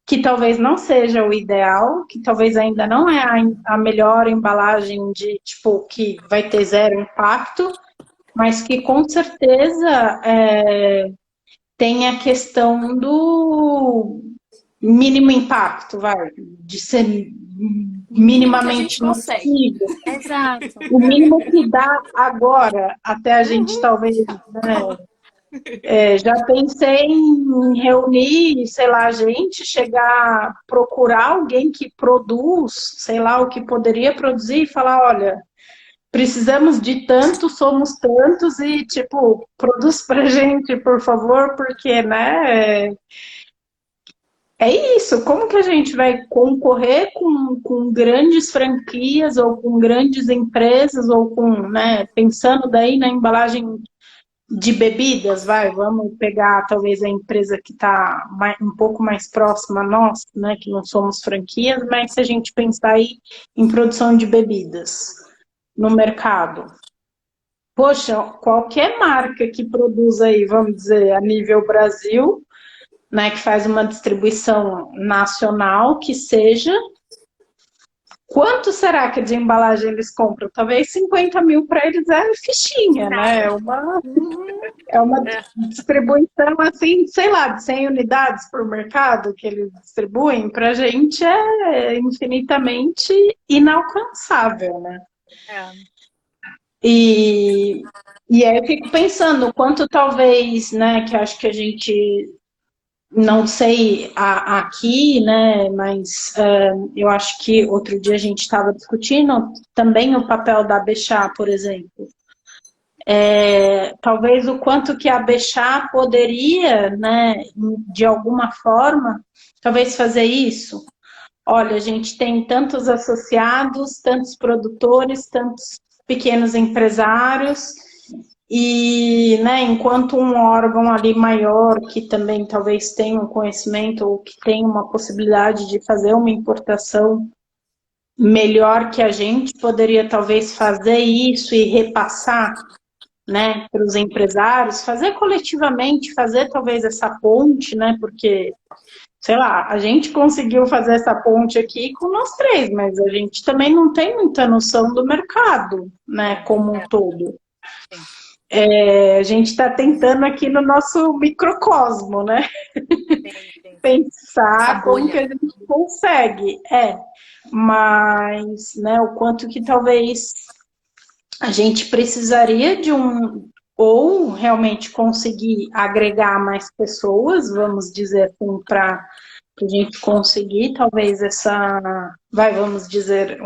que talvez não seja o ideal, que talvez ainda não é a melhor embalagem de, tipo, que vai ter zero impacto, mas que com certeza tem a questão do mínimo impacto, vai, de ser O mínimo que a gente minimamente consegue. nocivo. Exato. O mínimo que dá agora, até a gente talvez, né, já pensei em reunir, sei lá, a gente chegar, procurar alguém que produz, sei lá, o que poderia produzir e falar, olha, precisamos de tanto, somos tantos e, tipo, produz pra gente, por favor, porque, né, é isso. Como que a gente vai concorrer com grandes franquias ou com grandes empresas ou com, né, pensando daí na embalagem de bebidas, vamos pegar talvez a empresa que está um pouco mais próxima a nós, né, que não somos franquias, mas se a gente pensar aí em produção de bebidas no mercado, poxa, qualquer marca que produz aí, vamos dizer, a nível Brasil, né, que faz uma distribuição nacional, que seja, quanto será que de embalagem eles compram? Talvez 50 mil para eles é fichinha, né? É uma distribuição assim, sei lá, de 100 unidades por mercado que eles distribuem, para a gente é infinitamente inalcançável, né? É. E aí eu fico pensando o quanto talvez, né, que acho que a gente não sei aqui, né, mas eu acho que outro dia a gente estava discutindo também o papel da Bechá, por exemplo. Talvez o quanto que a Bechá poderia, né, de alguma forma, talvez fazer isso. Olha, a gente tem tantos associados, tantos produtores, tantos pequenos empresários, e, né, enquanto um órgão ali maior, que também talvez tenha um conhecimento ou que tenha uma possibilidade de fazer uma importação melhor que a gente, poderia talvez fazer isso e repassar, né, para os empresários, fazer coletivamente, fazer talvez essa ponte, né, porque sei lá, a gente conseguiu fazer essa ponte aqui com nós três, mas a gente também não tem muita noção do mercado, né, como um todo. A gente está tentando aqui no nosso microcosmo, né? Pensar como que a gente consegue. Mas, né, o quanto que talvez a gente precisaria de ou realmente conseguir agregar mais pessoas, vamos dizer assim, para a gente conseguir talvez vamos dizer,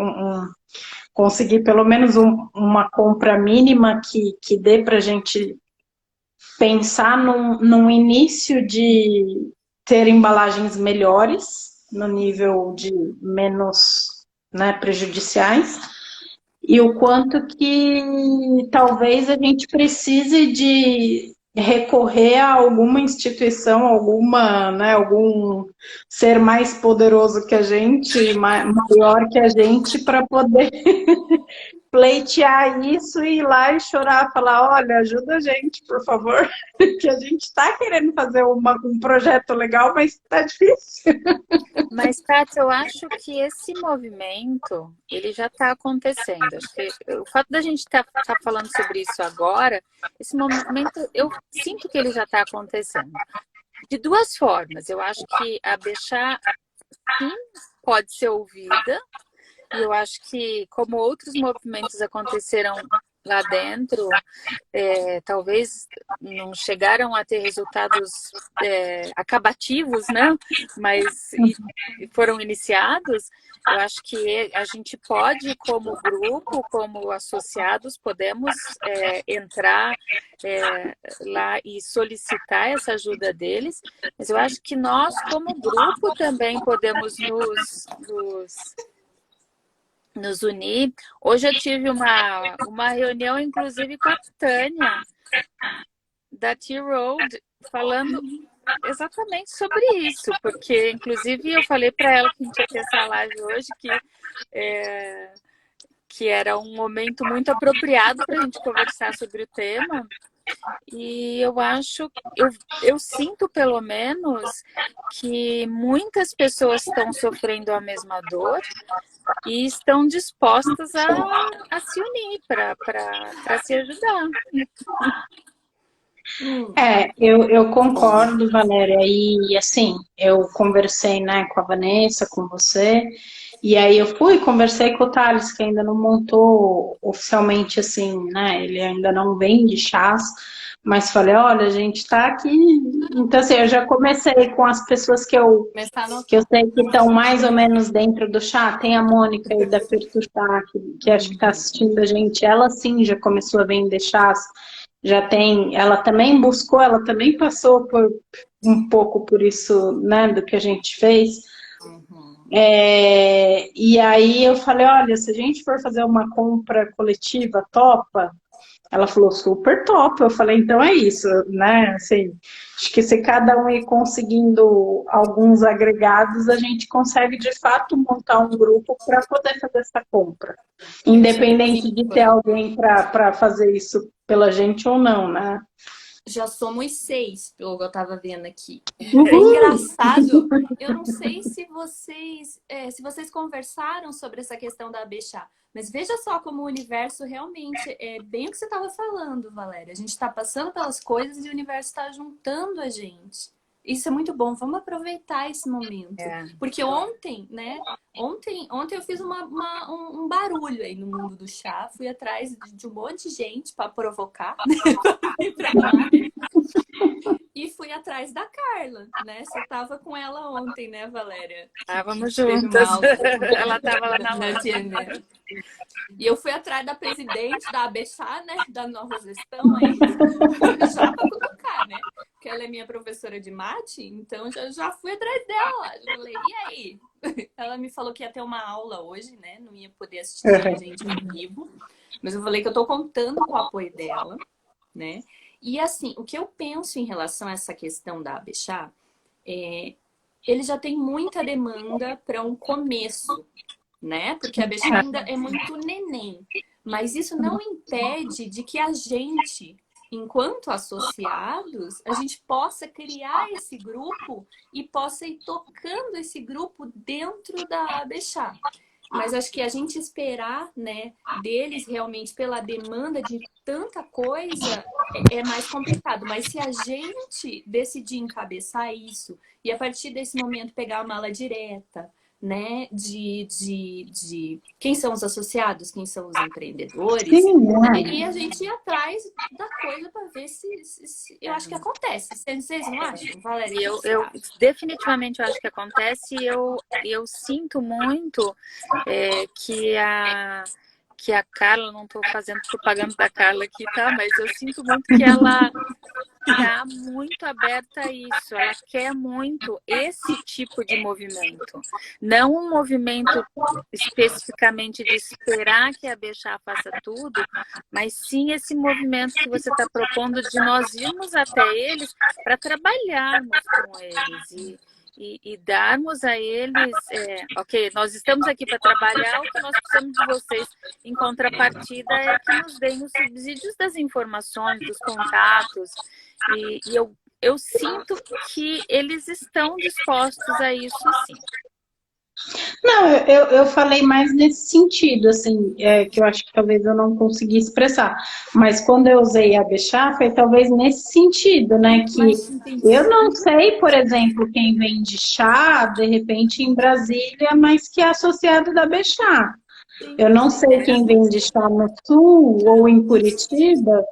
conseguir pelo menos uma compra mínima que dê para a gente pensar num início de ter embalagens melhores, no nível de menos, né, prejudiciais, e o quanto que talvez a gente precise de recorrer a alguma instituição, né, algum ser mais poderoso que a gente, maior que a gente, para poder pleitear isso e ir lá e chorar, falar, olha, ajuda a gente, por favor, que a gente está querendo fazer um projeto legal, mas está difícil. Mas, Tati, eu acho que esse movimento, ele já está acontecendo. Acho que o fato da gente estar falando sobre isso agora, esse movimento, eu sinto que ele já está acontecendo. De duas formas. Eu acho que a Bechá, sim, pode ser ouvida. E eu acho que, como outros movimentos aconteceram lá dentro, talvez não chegaram a ter resultados acabativos, né? Mas foram iniciados. Eu acho que a gente pode, como grupo, como associados, podemos entrar lá e solicitar essa ajuda deles. Mas eu acho que nós, como grupo, também podemos nos unir. Hoje eu tive uma reunião, inclusive, com a Tânia, da T-Road, falando exatamente sobre isso, porque, inclusive, eu falei para ela que a gente ia ter essa live hoje, que era um momento muito apropriado para a gente conversar sobre o tema. E eu acho, eu sinto pelo menos que muitas pessoas estão sofrendo a mesma dor e estão dispostas a se unir para se ajudar. Eu concordo, Valéria, e assim, eu conversei, né, com a Vanessa, com você, e aí eu conversei com o Thales, que ainda não montou oficialmente, assim, né, ele ainda não vende chás, mas falei, olha, a gente tá aqui, então assim, eu já comecei com as pessoas que eu sei que estão mais ou menos dentro do chá, tem a Mônica aí da Perto Chá, que acho que está assistindo a gente, ela sim já começou a vender chás, já tem, ela também passou por um pouco por isso, né, do que a gente fez. E aí eu falei, olha, se a gente for fazer uma compra coletiva, topa? Ela falou, super top. Eu falei, então é isso, né? Assim, acho que se cada um ir conseguindo alguns agregados, a gente consegue de fato montar um grupo para poder fazer essa compra. Independente de ter alguém para fazer isso pela gente ou não, né? Já somos 6, pelo que eu tava vendo aqui. É engraçado. Eu não sei se vocês conversaram sobre essa questão da Bechá, mas veja só como o universo realmente é bem o que você estava falando, Valéria. A gente está passando pelas coisas e o universo está juntando a gente. Isso é muito bom. Vamos aproveitar esse momento. Porque ontem, né? Ontem eu fiz um barulho aí no mundo do chá. Fui atrás de um monte de gente para provocar. e fui atrás da Carla, né? Você tava com ela ontem, né, Valéria? Estávamos Teve uma juntas. aula Ela estava lá na na loja. TNM. E eu fui atrás da presidente da ABEXA, né? Da nova gestão aí, já para cutucar, né? Porque ela é minha professora de mate, então já fui atrás dela. Eu falei, e aí? Ela me falou que ia ter uma aula hoje, né? Não ia poder assistir a gente ao vivo. Mas eu falei que eu tô contando com o apoio dela, né? E assim, o que eu penso em relação a essa questão da ABEXA é ele já tem muita demanda para um começo, né? Porque a ABEXA ainda é muito neném. Mas isso não impede de que a gente, enquanto associados, a gente possa criar esse grupo e possa ir tocando esse grupo dentro da ABEXA. Mas acho que a gente esperar, né, deles realmente pela demanda de tanta coisa é mais complicado. Mas se a gente decidir encabeçar isso e a partir desse momento pegar a mala direta, né, de quem são os associados, quem são os empreendedores, Sim, né, e a gente ir atrás da coisa para ver se eu acho que acontece. Vocês não acham, Valéria? Eu definitivamente acho que acontece e eu sinto muito que a Carla, não estou fazendo propaganda da Carla aqui, tá? Mas eu sinto muito que ela está muito aberta a isso. Ela quer muito esse tipo de movimento. Não um movimento especificamente de esperar que a BEXA faça tudo, mas sim esse movimento que você está propondo de nós irmos até eles para trabalharmos com eles e darmos a eles, ok, nós estamos aqui para trabalhar, o que nós precisamos de vocês em contrapartida é que nos deem os subsídios das informações, dos contatos, e eu sinto que eles estão dispostos a isso, sim. Não, eu falei mais nesse sentido, assim, que eu acho que talvez eu não consegui expressar. Mas quando eu usei a Bechá, foi talvez nesse sentido, né? Que eu não sei, por exemplo, quem vende chá, de repente, em Brasília, mas que é associado da Bechá. Eu não sei quem vende chá no Sul ou em Curitiba,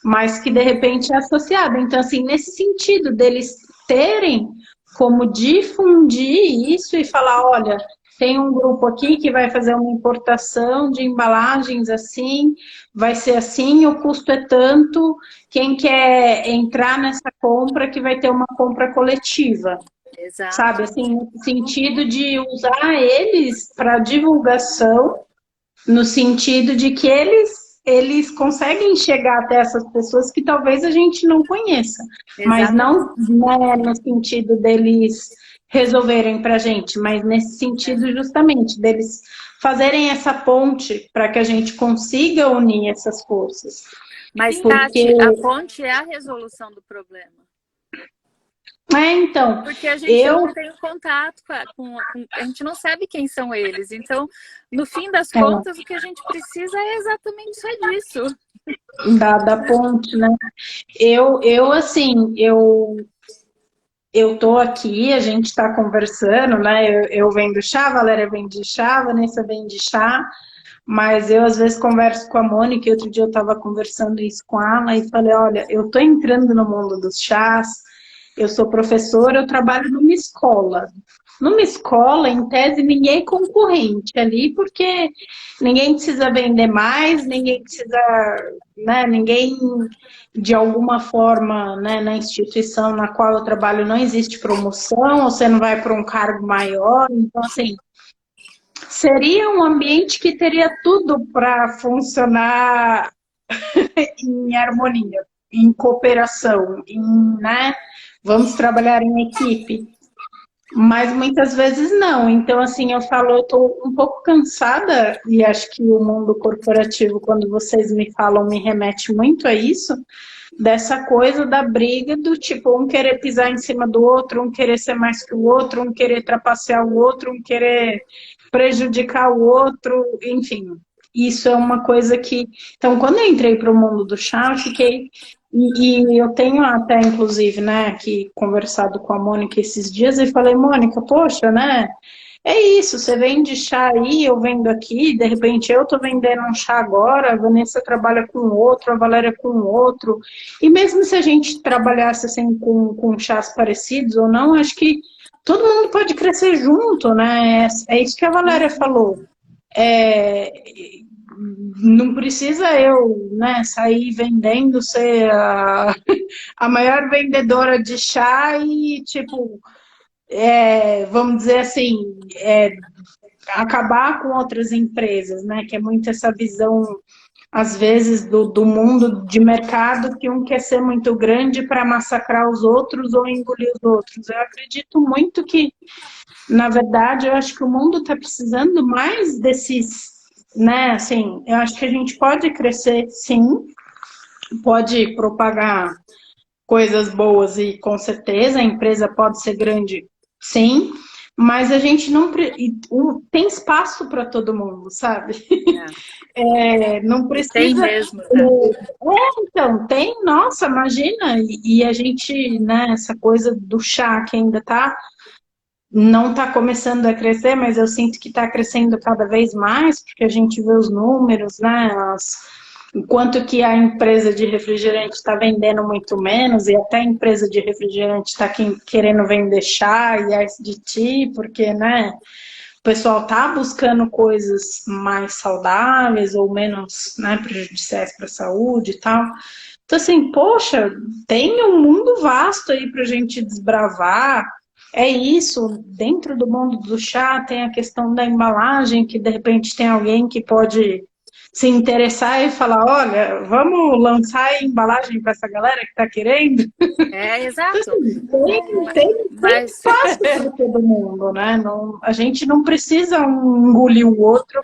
mas que de repente é associado. Então, assim, nesse sentido deles terem como difundir isso e falar, olha, tem um grupo aqui que vai fazer uma importação de embalagens assim, vai ser assim, o custo é tanto, quem quer entrar nessa compra que vai ter uma compra coletiva. Exato. Sabe, assim, no sentido de usar eles para divulgação, no sentido de que eles conseguem chegar até essas pessoas que talvez a gente não conheça, mas não, né, no sentido deles resolverem para a gente, mas nesse sentido justamente deles fazerem essa ponte para que a gente consiga unir essas forças. Mas, porque... Tati, a ponte é a resolução do problema. Então, porque a gente não tem contato a gente não sabe quem são eles. Então, no fim das contas, o que a gente precisa é exatamente só disso. Da ponte, né? Eu tô aqui, a gente tá conversando, né? Eu vendo chá, a Valéria vende chá, a Vanessa vende chá, mas eu às vezes converso com a Mônica, e outro dia eu tava conversando isso com ela e falei, olha, eu tô entrando no mundo dos chás, eu sou professora, eu trabalho numa escola. Numa escola, em tese, ninguém é concorrente ali, porque ninguém precisa vender mais, ninguém precisa, né, ninguém, de alguma forma, né, na instituição na qual eu trabalho não existe promoção, você não vai para um cargo maior, então, assim, seria um ambiente que teria tudo para funcionar em harmonia, em cooperação, né? Vamos trabalhar em equipe. Mas muitas vezes não. Então, assim, eu falo, eu estou um pouco cansada, e acho que o mundo corporativo, quando vocês me falam, me remete muito a isso, dessa coisa da briga do tipo, um querer pisar em cima do outro, um querer ser mais que o outro, um querer trapacear o outro, um querer prejudicar o outro, enfim. Isso é uma coisa que... Então, quando eu entrei para o mundo do chá, eu fiquei... E eu tenho até, inclusive, né, aqui conversado com a Mônica esses dias e falei, Mônica, poxa, né, é isso, você vende chá aí, eu vendo aqui, de repente eu tô vendendo um chá agora, a Vanessa trabalha com outro, a Valéria com outro. E mesmo se a gente trabalhasse assim com chás parecidos ou não, acho que todo mundo pode crescer junto, né? É isso que a Valéria falou. É, não precisa eu, né, sair vendendo, ser a maior vendedora de chá e, tipo, vamos dizer assim, acabar com outras empresas, né? Que é muito essa visão, às vezes, do mundo de mercado, que um quer ser muito grande para massacrar os outros ou engolir os outros. Eu acredito muito que, na verdade, eu acho que o mundo está precisando mais desses, né? Assim, eu acho que a gente pode crescer, sim, pode propagar coisas boas e com certeza a empresa pode ser grande, sim, mas a gente não tem espaço para todo mundo, sabe? Não Tem precisa. mesmo, tá? Então, tem, nossa, imagina, e a gente, né, essa coisa do chá que ainda não está começando a crescer, mas eu sinto que está crescendo cada vez mais, porque a gente vê os números, né? Enquanto que a empresa de refrigerante está vendendo muito menos, e até a empresa de refrigerante está querendo vender chá e ice de tea, porque, né? O pessoal está buscando coisas mais saudáveis ou menos, né, prejudiciais para a saúde e tal. Então, assim, poxa, tem um mundo vasto aí para a gente desbravar. É isso, dentro do mundo do chá tem a questão da embalagem, que de repente tem alguém que pode se interessar e falar, olha, vamos lançar a embalagem para essa galera que está querendo. Então, Exato. assim, tem Mas espaço para todo mundo, né? Não, a gente não precisa um engolir o outro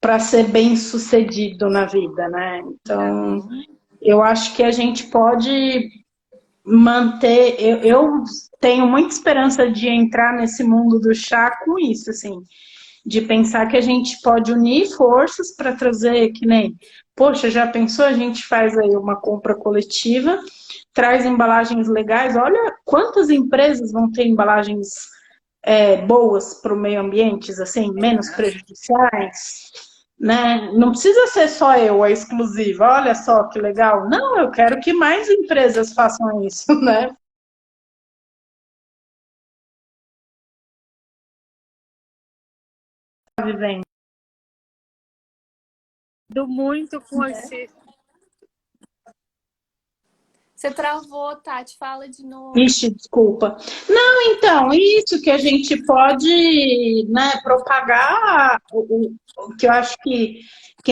para ser bem sucedido na vida, né? Então, Não. eu acho que a gente pode manter. Eu tenho muita esperança de entrar nesse mundo do chá com isso, assim, de pensar que a gente pode unir forças para trazer, que nem, poxa, já pensou? A gente faz aí uma compra coletiva, traz embalagens legais. Olha quantas empresas vão ter embalagens boas para o meio ambiente, assim, menos prejudiciais. Né? Não precisa ser só eu a exclusiva, olha só que legal. Não, eu quero que mais empresas façam isso, né? Vivendo. muito com Né? esse. Você travou, Tati, fala de novo. Ixi, desculpa. Não, então, isso que a gente pode, né, propagar, o que eu acho que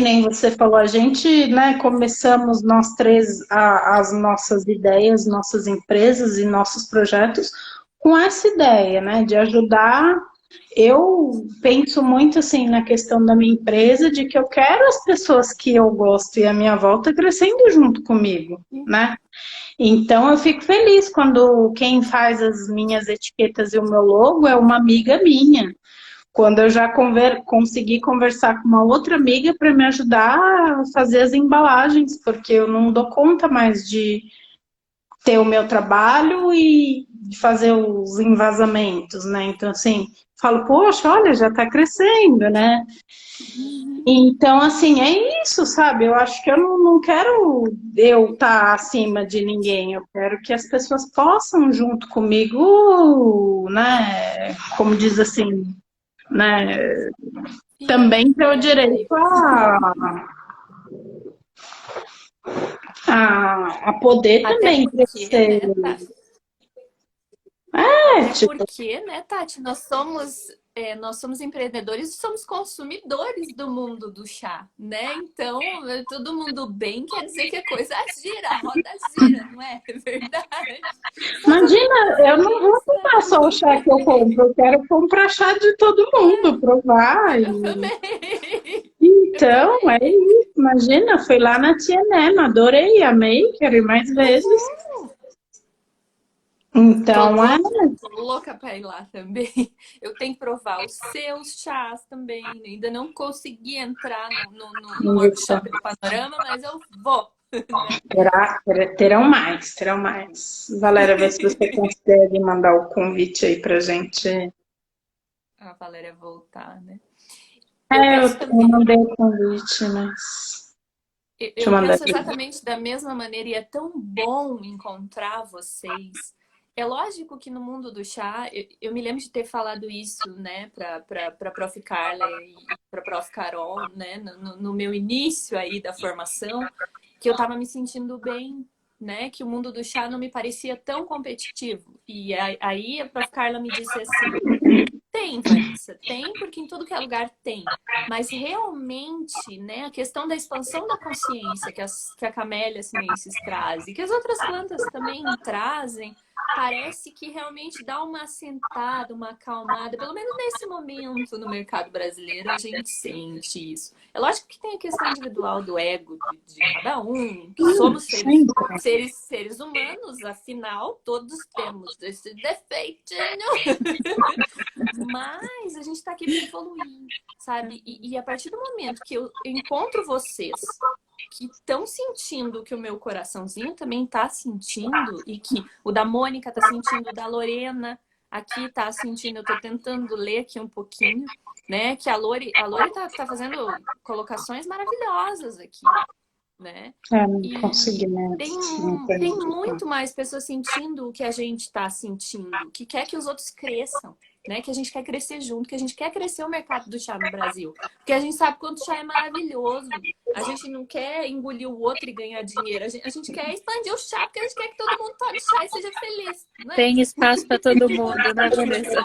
nem você falou, a gente, né, começamos nós três as nossas ideias, nossas empresas e nossos projetos com essa ideia, né, de ajudar. Eu penso muito assim na questão da minha empresa, de que eu quero as pessoas que eu gosto e a minha volta crescendo junto comigo, né? Então eu fico feliz quando quem faz as minhas etiquetas e o meu logo é uma amiga minha. Quando eu já consegui conversar com uma outra amiga para me ajudar a fazer as embalagens, porque eu não dou conta mais de ter o meu trabalho e de fazer os envasamentos, né? Então, assim, falo, poxa, olha, já está crescendo, né? Então, assim, é isso, sabe? Eu acho que eu não quero eu estar acima de ninguém. Eu quero que as pessoas possam, junto comigo, né? Como diz assim, né? Também ter o direito a poder Até também porque, crescer. né, Tati? É, Até tipo, porque, né, Tati, nós somos empreendedores e somos consumidores do mundo do chá, né? Então, todo mundo bem quer dizer que a coisa gira, a roda gira, não é? É verdade. Está todo mundo imagina, eu não feliz, vou está comprar todo só o mundo chá que eu feliz. compro, eu quero comprar chá de todo mundo, provar. Eu também. Eu Então, é também. isso. Imagina, fui lá na T&M, adorei, amei, quero ir mais vezes. Tô Então, louca para ir lá também. Eu tenho que provar os seus chás também. Ainda não consegui entrar no isso. workshop do Panorama, mas eu vou. Terão mais, terão mais. Valéria, vê se você consegue mandar o convite aí pra gente. a Valéria voltar, né? Eu É, penso eu também, mandei o convite, mas... Deixa eu eu mandar penso aqui. exatamente da mesma maneira e é tão bom encontrar vocês. É lógico que no mundo do chá, eu me lembro de ter falado isso, né, para Prof. Carla e para Prof. Carol, né, no meu início aí da formação, que eu estava me sentindo bem, né, que o mundo do chá não me parecia tão competitivo. E aí a Prof. Carla me disse assim: tem, Vanessa, tem, porque em todo que é lugar tem. Mas realmente, né, a questão da expansão da consciência que a Camélia sinensis traz e que as outras plantas também trazem, parece que realmente dá uma assentada, uma acalmada, pelo menos nesse momento no mercado brasileiro a gente sente isso. É lógico que tem a questão individual do ego de cada um, que somos Sempre. seres humanos, afinal, todos temos esse defeitinho. Mas a gente está aqui para evoluir, sabe? E a partir do momento que eu encontro vocês que estão sentindo o que o meu coraçãozinho também está sentindo e que o da Mônica está sentindo, o da Lorena aqui está sentindo, eu estou tentando ler aqui um pouquinho, né? Que a Lori tá fazendo colocações maravilhosas aqui, né? É, não E consegui, né? Não tem permiti. muito mais pessoas sentindo o que a gente está sentindo, que quer que os outros cresçam, né? Que a gente quer crescer junto, que a gente quer crescer o mercado do chá no Brasil. Porque a gente sabe quanto o chá é maravilhoso. A gente não quer engolir o outro e ganhar dinheiro. A gente quer expandir o chá, porque a gente quer que todo mundo tome chá e seja feliz, né? Tem espaço para todo mundo, né, Vanessa?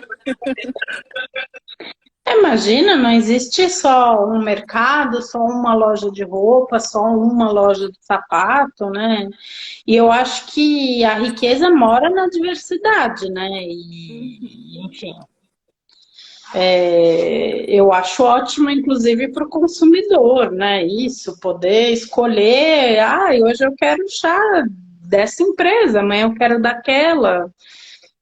Imagina, não existe só um mercado, só uma loja de roupa, só uma loja de sapato, né? E eu acho que a riqueza mora na diversidade, né? E, enfim, eu acho ótimo, inclusive, para o consumidor, né? Isso, poder escolher, hoje eu quero chá dessa empresa, amanhã eu quero daquela.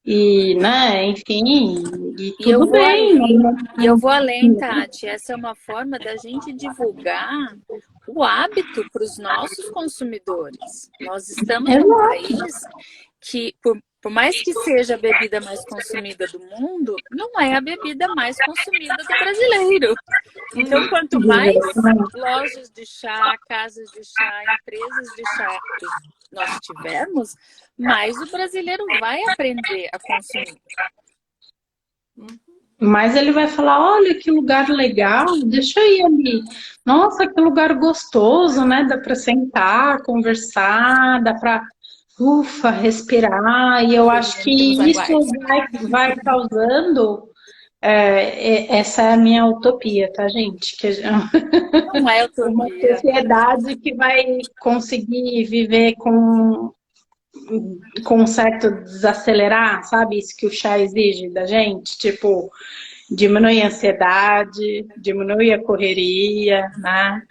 E, né, enfim, e E eu tudo vou bem. além, e eu vou além, Tati. Essa é uma forma da gente divulgar o hábito para os nossos consumidores. Nós estamos num Exato. país que, por mais que seja a bebida mais consumida do mundo, não é a bebida mais consumida do brasileiro. Então, quanto mais lojas de chá, casas de chá, empresas de chá nós tivermos, mais o brasileiro vai aprender a consumir. Mas ele vai falar, olha que lugar legal, deixa eu ir ali. Nossa, que lugar gostoso, né? Dá para sentar, conversar, dá para, ufa, respirar. E eu acho Deus que isso aguarde. vai causando. Essa é a minha utopia, tá, gente? Não é Uma utopia. sociedade que vai conseguir viver com um certo desacelerar, sabe? Isso que o chá exige da gente, tipo, diminui a ansiedade, diminui a correria, né?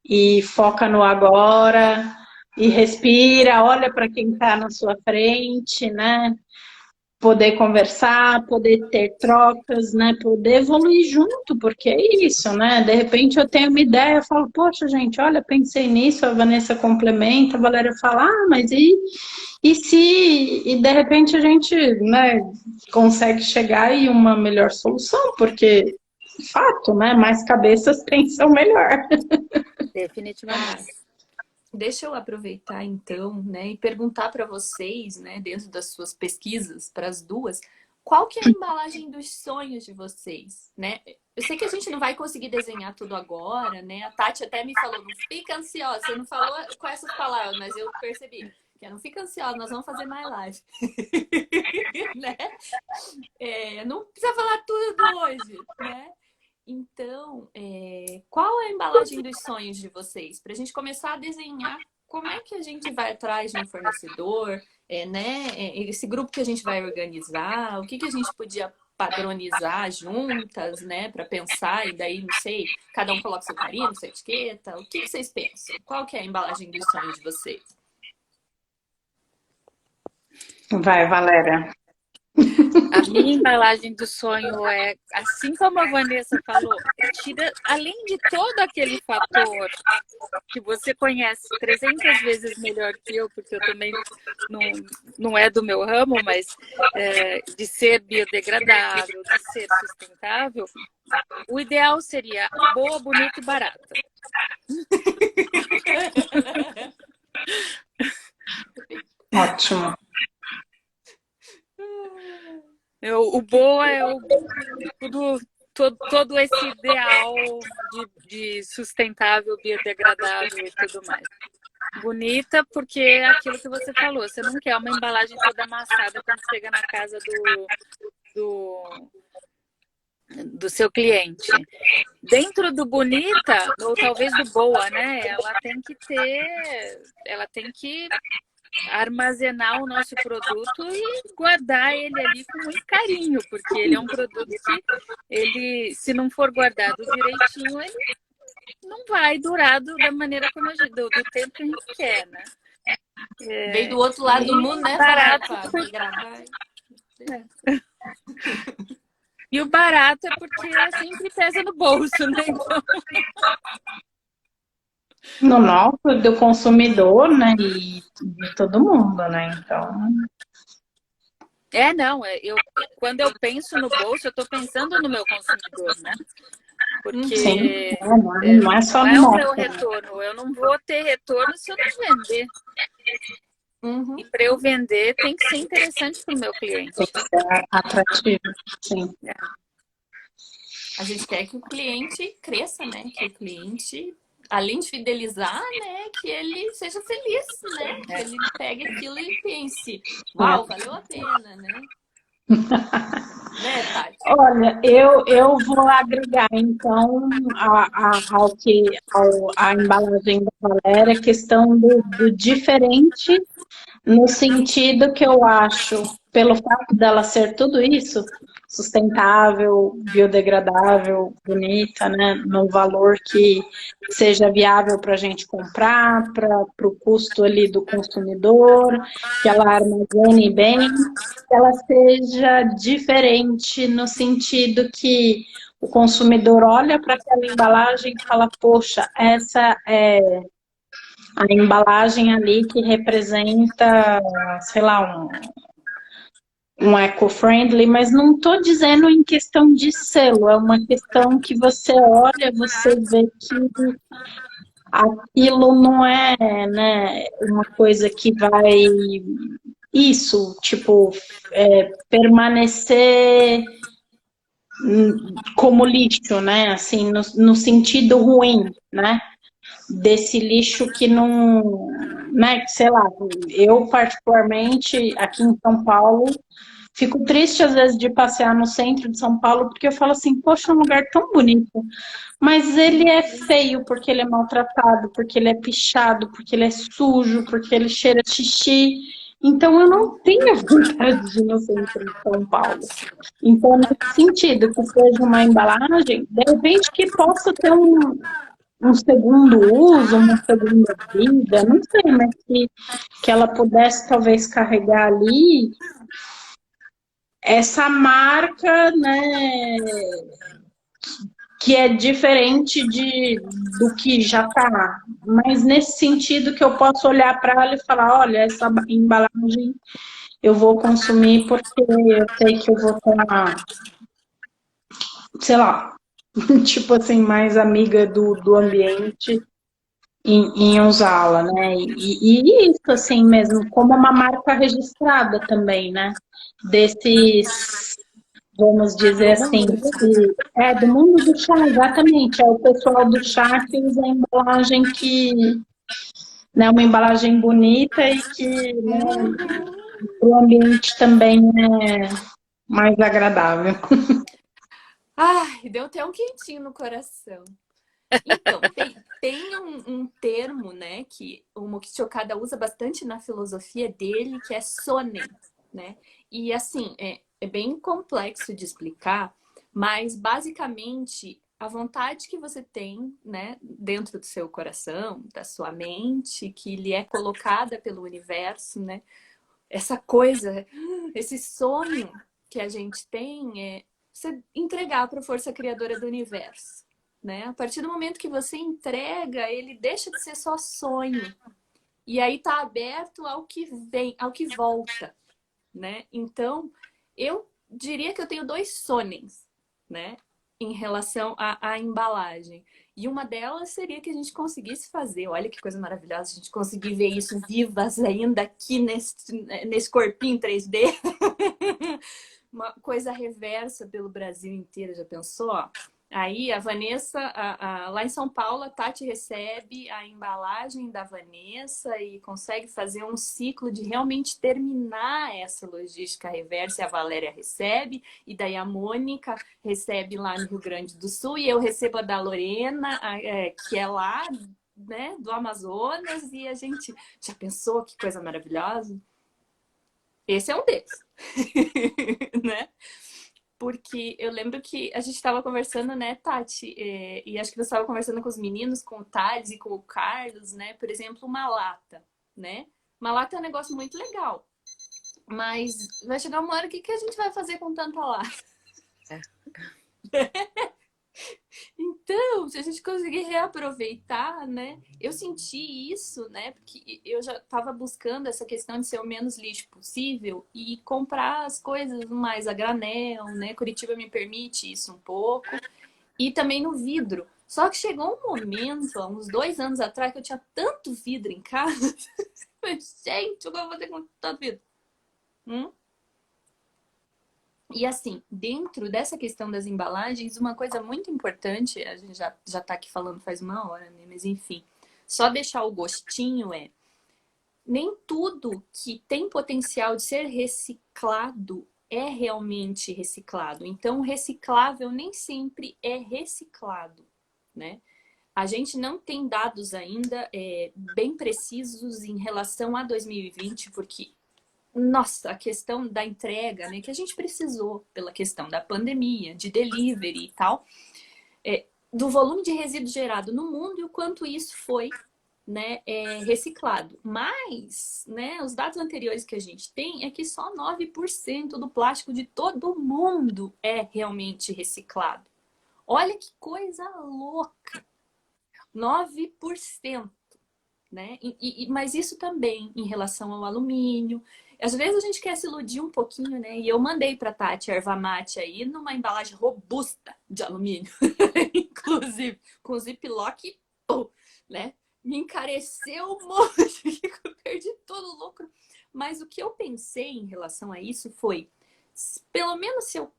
E foca no agora, e respira, olha para quem está na sua frente, né? Poder conversar, poder ter trocas, né? Poder evoluir junto, porque é isso, né? De repente eu tenho uma ideia, eu falo, poxa, gente, olha, pensei nisso, a Vanessa complementa, a Valéria fala, mas e de repente a gente, né, consegue chegar em uma melhor solução, porque, fato, né, mais cabeças pensam melhor. Definitivamente. Deixa eu aproveitar então, né, e perguntar para vocês, né, dentro das suas pesquisas, para as duas, qual que é a embalagem dos sonhos de vocês, né? Eu sei que a gente não vai conseguir desenhar tudo agora, né? A Tati até me falou, não fica ansiosa. Você não falou com essas palavras, mas eu percebi que não fica ansiosa, nós vamos fazer mais live, né? Não precisa falar tudo hoje, né? Então, qual é a embalagem dos sonhos de vocês? Para a gente começar a desenhar como é que a gente vai atrás de um fornecedor, né? Esse grupo que a gente vai organizar, o que a gente podia padronizar juntas, né? Para pensar, e daí, não sei, cada um coloca seu carimbo, sua etiqueta. O que vocês pensam? Qual que é a embalagem dos sonhos de vocês? Vai, Valéria. A minha embalagem do sonho é, assim como a Vanessa falou, tira, além de todo aquele fator que você conhece 300 vezes melhor que eu, porque eu também não, não é do meu ramo, mas de ser biodegradável, de ser sustentável, o ideal seria boa, bonita e barata. Ótimo. O boa é todo esse ideal de sustentável, biodegradável e tudo mais. Bonita porque é aquilo que você falou, você não quer uma embalagem toda amassada quando chega na casa do seu cliente. Dentro do bonita, ou talvez do boa, né? Ela tem que armazenar o nosso produto e guardar ele ali com muito carinho, porque ele é um produto que ele, se não for guardado direitinho, ele não vai durar da maneira como do tempo que a gente quer, né? Veio do outro lado do mundo, né? Barato. E o barato é porque sempre pesa no bolso, né? Então... No nosso, do consumidor, né? E de todo mundo, né? Então. Não, quando eu penso no bolso, eu estou pensando no meu consumidor, né? Porque Sim, não é só não é no o meu nosso. retorno. Eu não vou ter retorno se eu não vender. Uhum. E para eu vender, tem que ser interessante para o meu cliente. Tem que ser atrativo, sim. A gente quer que o cliente cresça, né? Que o cliente, além de fidelizar, né? Que ele seja feliz, né? Que ele pegue aquilo e pense, uau, valeu a pena, né? Né, Tati? Olha, eu vou agregar então a embalagem da Valéria a questão do diferente, no sentido que eu acho, pelo fato dela ser tudo isso, sustentável, biodegradável, bonita, né, num valor que seja viável para a gente comprar, para o custo ali do consumidor, que ela armazene bem, que ela seja diferente no sentido que o consumidor olha para aquela embalagem e fala, poxa, essa é a embalagem ali que representa, sei lá, um eco-friendly, mas não estou dizendo em questão de selo, é uma questão que você olha, você vê que aquilo não é, né, uma coisa que vai, isso, tipo, permanecer como lixo, né, assim, no sentido ruim, né, desse lixo que não, né, sei lá, eu particularmente aqui em São Paulo fico triste às vezes de passear no centro de São Paulo porque eu falo assim, poxa, é um lugar tão bonito, mas ele é feio porque ele é maltratado, porque ele é pichado, porque ele é sujo, porque ele cheira xixi. Então eu não tenho vontade de ir no centro de São Paulo. Então, nesse sentido, que seja uma embalagem, de repente que possa ter um segundo uso, uma segunda vida, não sei, mas que ela pudesse talvez carregar ali essa marca, né, que é diferente do que já está. Mas nesse sentido que eu posso olhar para ela e falar, olha, essa embalagem eu vou consumir porque eu sei que eu vou estar, sei lá, tipo assim, mais amiga do ambiente em usá-la, né? E isso, assim mesmo, como uma marca registrada também, né? Desses, vamos dizer assim, do mundo do chá, exatamente. É o pessoal do chá que usa a embalagem né, uma embalagem bonita e que, né, o ambiente também é mais agradável. Ai, deu até um quentinho no coração. Então, tem um termo, né, que o Mokichi Okada usa bastante na filosofia dele, que é sonen, né? E assim, é bem complexo de explicar, mas basicamente a vontade que você tem, né, dentro do seu coração, da sua mente, que lhe é colocada pelo universo, né? essa coisa, esse sonho que a gente tem é você entregar para a força criadora do universo, né? A partir do momento que você entrega, ele deixa de ser só sonho. E aí tá aberto ao que vem, ao que volta, né? Então, eu diria que eu tenho dois sonhos, né? Em relação à embalagem. E uma delas seria que a gente conseguisse fazer, olha que coisa maravilhosa, a gente conseguir ver isso vivas ainda aqui nesse corpinho 3D. Uma coisa reversa pelo Brasil inteiro, já pensou? Aí a Vanessa, lá em São Paulo, a Tati recebe a embalagem da Vanessa e consegue fazer um ciclo de realmente terminar essa logística reversa, e a Valéria recebe, e daí a Mônica recebe lá no Rio Grande do Sul, e eu recebo a da Lorena, que é lá, né, do Amazonas, e a gente já pensou que coisa maravilhosa? Esse é um deles, né? Porque eu lembro que a gente estava conversando, né, Tati? E acho que você estava conversando com os meninos, com o Thales e com o Carlos, né? Por exemplo, uma lata, né? Uma lata é um negócio muito legal. Mas vai chegar uma hora, o que a gente vai fazer com tanta lata? Então, se a gente conseguir reaproveitar, né? Eu senti isso, né? Porque eu já estava buscando essa questão de ser o menos lixo possível e comprar as coisas mais a granel, né? Curitiba me permite isso um pouco. E também no vidro. Só que chegou um momento, há uns 2 anos atrás, que eu tinha tanto vidro em casa. Gente, o que eu vou fazer com tanto vidro? E assim, dentro dessa questão das embalagens, uma coisa muito importante, a gente já tá aqui falando faz uma hora, né? Mas enfim, só deixar o gostinho nem tudo que tem potencial de ser reciclado é realmente reciclado. Então, o reciclável nem sempre é reciclado, né? A gente não tem dados ainda bem precisos em relação a 2020, porque nossa, a questão da entrega, né, que a gente precisou pela questão da pandemia, de delivery e tal, do volume de resíduo gerado no mundo e o quanto isso foi, né, reciclado. Mas, né, os dados anteriores que a gente tem é que só 9% do plástico de todo mundo é realmente reciclado. Olha que coisa louca! 9%. Né? Mas isso também em relação ao alumínio. Às vezes a gente quer se iludir um pouquinho, né? E eu mandei para Tati erva mate aí numa embalagem robusta de alumínio, inclusive com ziplock, né? Me encareceu um monte, eu perdi todo o lucro. Mas o que eu pensei em relação a isso foi, pelo menos se eu,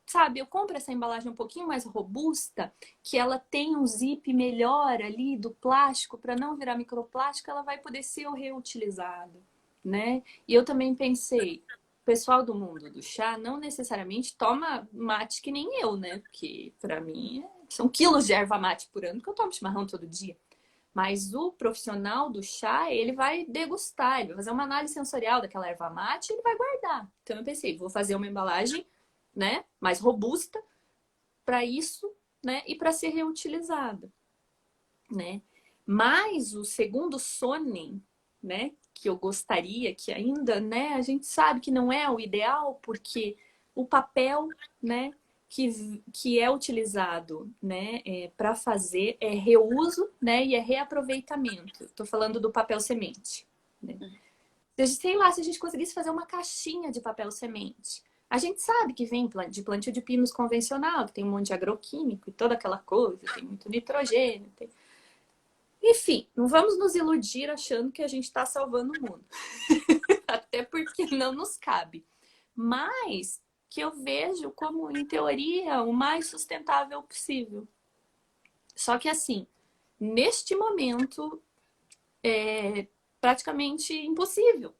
sabe, eu compro essa embalagem um pouquinho mais robusta, que ela tem um zip melhor ali do plástico, para não virar microplástico, ela vai poder ser reutilizada, né? E eu também pensei, o pessoal do mundo do chá não necessariamente toma mate que nem eu, né? Porque para mim são quilos de erva mate por ano que eu tomo chimarrão todo dia. Mas o profissional do chá, ele vai degustar, ele vai fazer uma análise sensorial daquela erva mate e ele vai guardar. Então eu pensei, vou fazer uma embalagem, né, mais robusta para isso, né, e para ser reutilizada, né? Mas o segundo sonen, né, que eu gostaria, que ainda, né, a gente sabe que não é o ideal, porque o papel, né, que é utilizado, né, para fazer reuso, né, e reaproveitamento. Estou falando do papel semente, né? Sei lá, se a gente conseguisse fazer uma caixinha de papel semente. A gente sabe que vem de plantio de pinos convencional, que tem um monte de agroquímico e toda aquela coisa, tem muito nitrogênio. Enfim, não vamos nos iludir achando que a gente está salvando o mundo. Até porque não nos cabe. Mas que eu vejo como, em teoria, o mais sustentável possível. Só que assim, neste momento, é praticamente impossível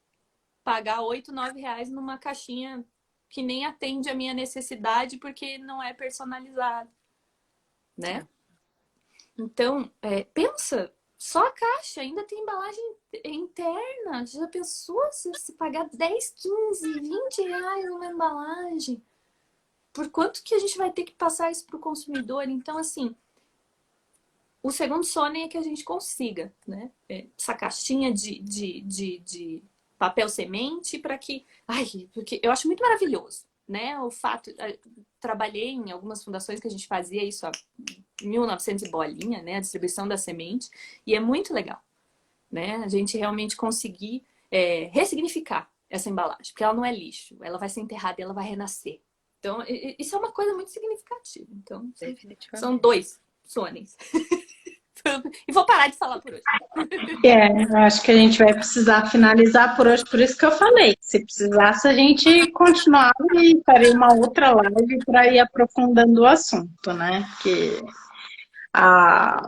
pagar 8, 9 reais numa caixinha que nem atende a minha necessidade porque não é personalizado, né? Então, pensa, só a caixa, ainda tem embalagem interna. Já pensou se pagar 10, 15, 20 reais numa embalagem? Por quanto que a gente vai ter que passar isso para o consumidor? Então, assim, o segundo sonho é que a gente consiga, né? Essa caixinha de papel semente para que... Ai, porque eu acho muito maravilhoso, né? O fato... Trabalhei em algumas fundações que a gente fazia isso há 1900 e bolinha, né? A distribuição da semente. E é muito legal, né? A gente realmente conseguir ressignificar essa embalagem. Porque ela não é lixo. Ela vai ser enterrada e ela vai renascer. Então, isso é uma coisa muito significativa. Então, são 2 sonhos. E vou parar de falar por hoje. Eu acho que a gente vai precisar finalizar por hoje, por isso que eu falei. Se precisasse, a gente continuava e faria uma outra live para ir aprofundando o assunto, né? Que a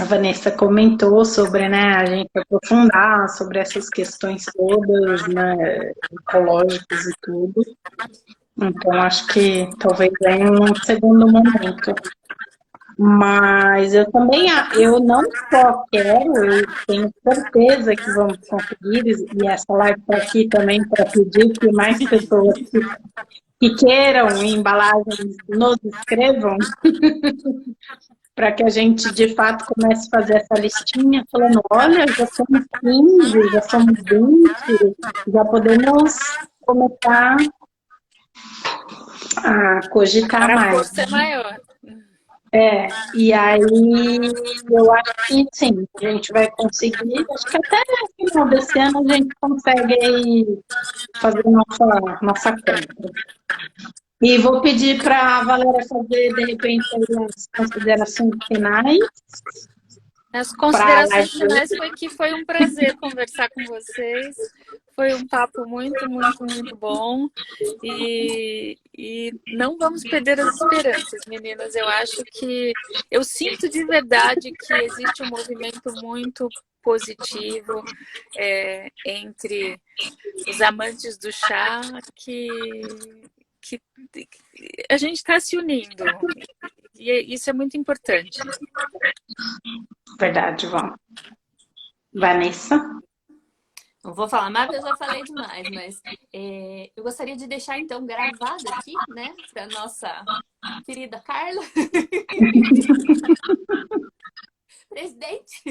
Vanessa comentou sobre, né, a gente aprofundar sobre essas questões todas, né, ecológicas e tudo. Então, acho que talvez em um segundo momento. Mas eu também, eu não só quero, eu tenho certeza que vamos conseguir, e essa live está aqui também para pedir que mais pessoas que queiram embalagens nos escrevam, para que a gente de fato comece a fazer essa listinha, falando, olha, já somos 15, já somos 20, já podemos começar a cogitar Para a mais. força é maior. E aí eu acho que sim, a gente vai conseguir, acho que até no final desse ano a gente consegue aí fazer nossa conta. E vou pedir para a Valéria fazer, de repente, as considerações finais. As considerações finais foi que foi um prazer conversar com vocês. Foi um papo muito, muito, muito bom. E não vamos perder as esperanças, meninas. Eu acho que... Eu sinto de verdade que existe um movimento muito positivo entre os amantes do chá que a gente está se unindo. E isso é muito importante. Verdade, vamos. Vanessa? Não vou falar mais, porque eu já falei demais, mas eu gostaria de deixar, então, gravado aqui, né, para nossa querida Carla. Presidente.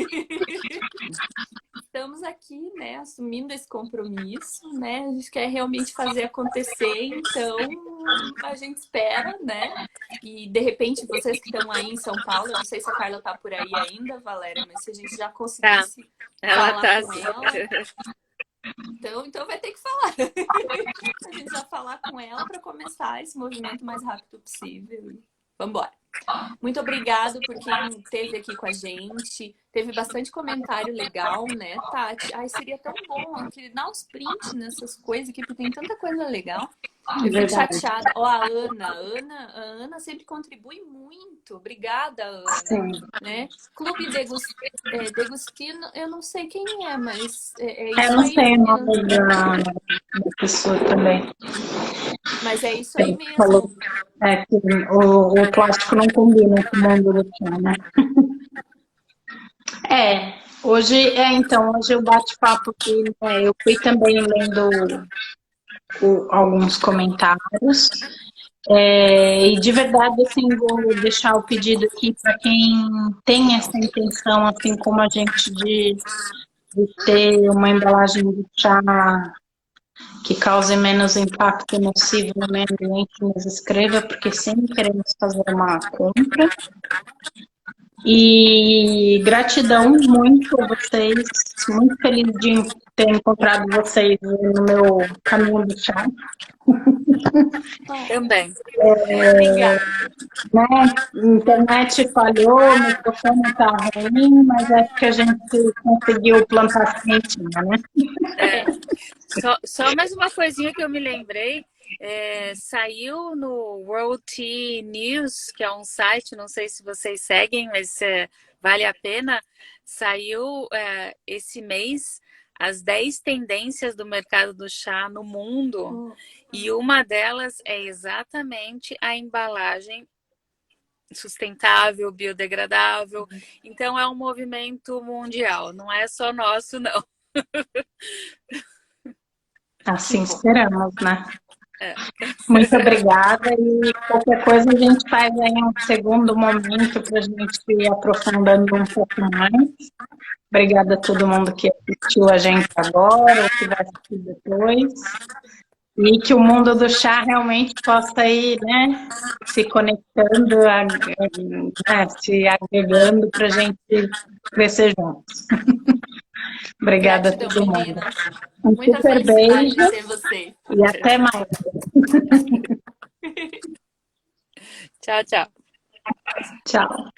Estamos aqui, né, assumindo esse compromisso, né, a gente quer realmente fazer acontecer, então a gente espera, né, e de repente vocês que estão aí em São Paulo, eu não sei se a Carla tá por aí ainda, Valéria, mas se a gente já conseguisse falar com ela, então vai ter que falar. A gente já falar com ela para começar esse movimento o mais rápido possível. Vamos embora. Muito obrigado por quem esteve aqui com a gente. Teve bastante comentário legal, né, Tati? Ai, seria tão bom dar uns prints nessas coisas aqui, porque tem tanta coisa legal. Eu fico chateada. Ó, a Ana sempre contribui muito. Obrigada, Ana. Sim. Né? Clube Degustino, eu não sei quem é, mas é isso aí. Eu não sei o nome da pessoa também. Mas é isso aí mesmo. Falou, que o plástico não combina com o mundo do chá, né? Hoje o bate-papo aqui, eu fui também lendo alguns comentários. E de verdade, assim, vou deixar o pedido aqui para quem tem essa intenção, assim como a gente, de ter uma embalagem de chá que cause menos impacto nocivo no meio ambiente, nos escreva, porque sempre queremos fazer uma compra. E gratidão muito a vocês, muito feliz de ter encontrado vocês no meu caminho do chá. Também. Obrigada. Né? Internet falhou, o microfone está ruim, mas acho que a gente conseguiu plantar sementinha, né? Só mais uma coisinha que eu me lembrei. Saiu no World Tea News, que é um site, não sei se vocês seguem, mas vale a pena. Saiu esse mês as 10 tendências do mercado do chá no mundo. E uma delas é exatamente a embalagem sustentável, biodegradável. Então é um movimento mundial, não é só nosso, não. Assim esperamos, né? Muito obrigada, e qualquer coisa a gente faz aí um segundo momento para a gente ir aprofundando um pouco mais. Obrigada a todo mundo que assistiu a gente agora, ou que vai assistir depois. E que o mundo do chá realmente possa ir, né, se conectando, né, se agregando para a gente crescer juntos. Obrigada a Gratidão, todo mundo. meninas. Um Muita super felicidade beijo de ter você. e até mais. Tchau, tchau. Tchau.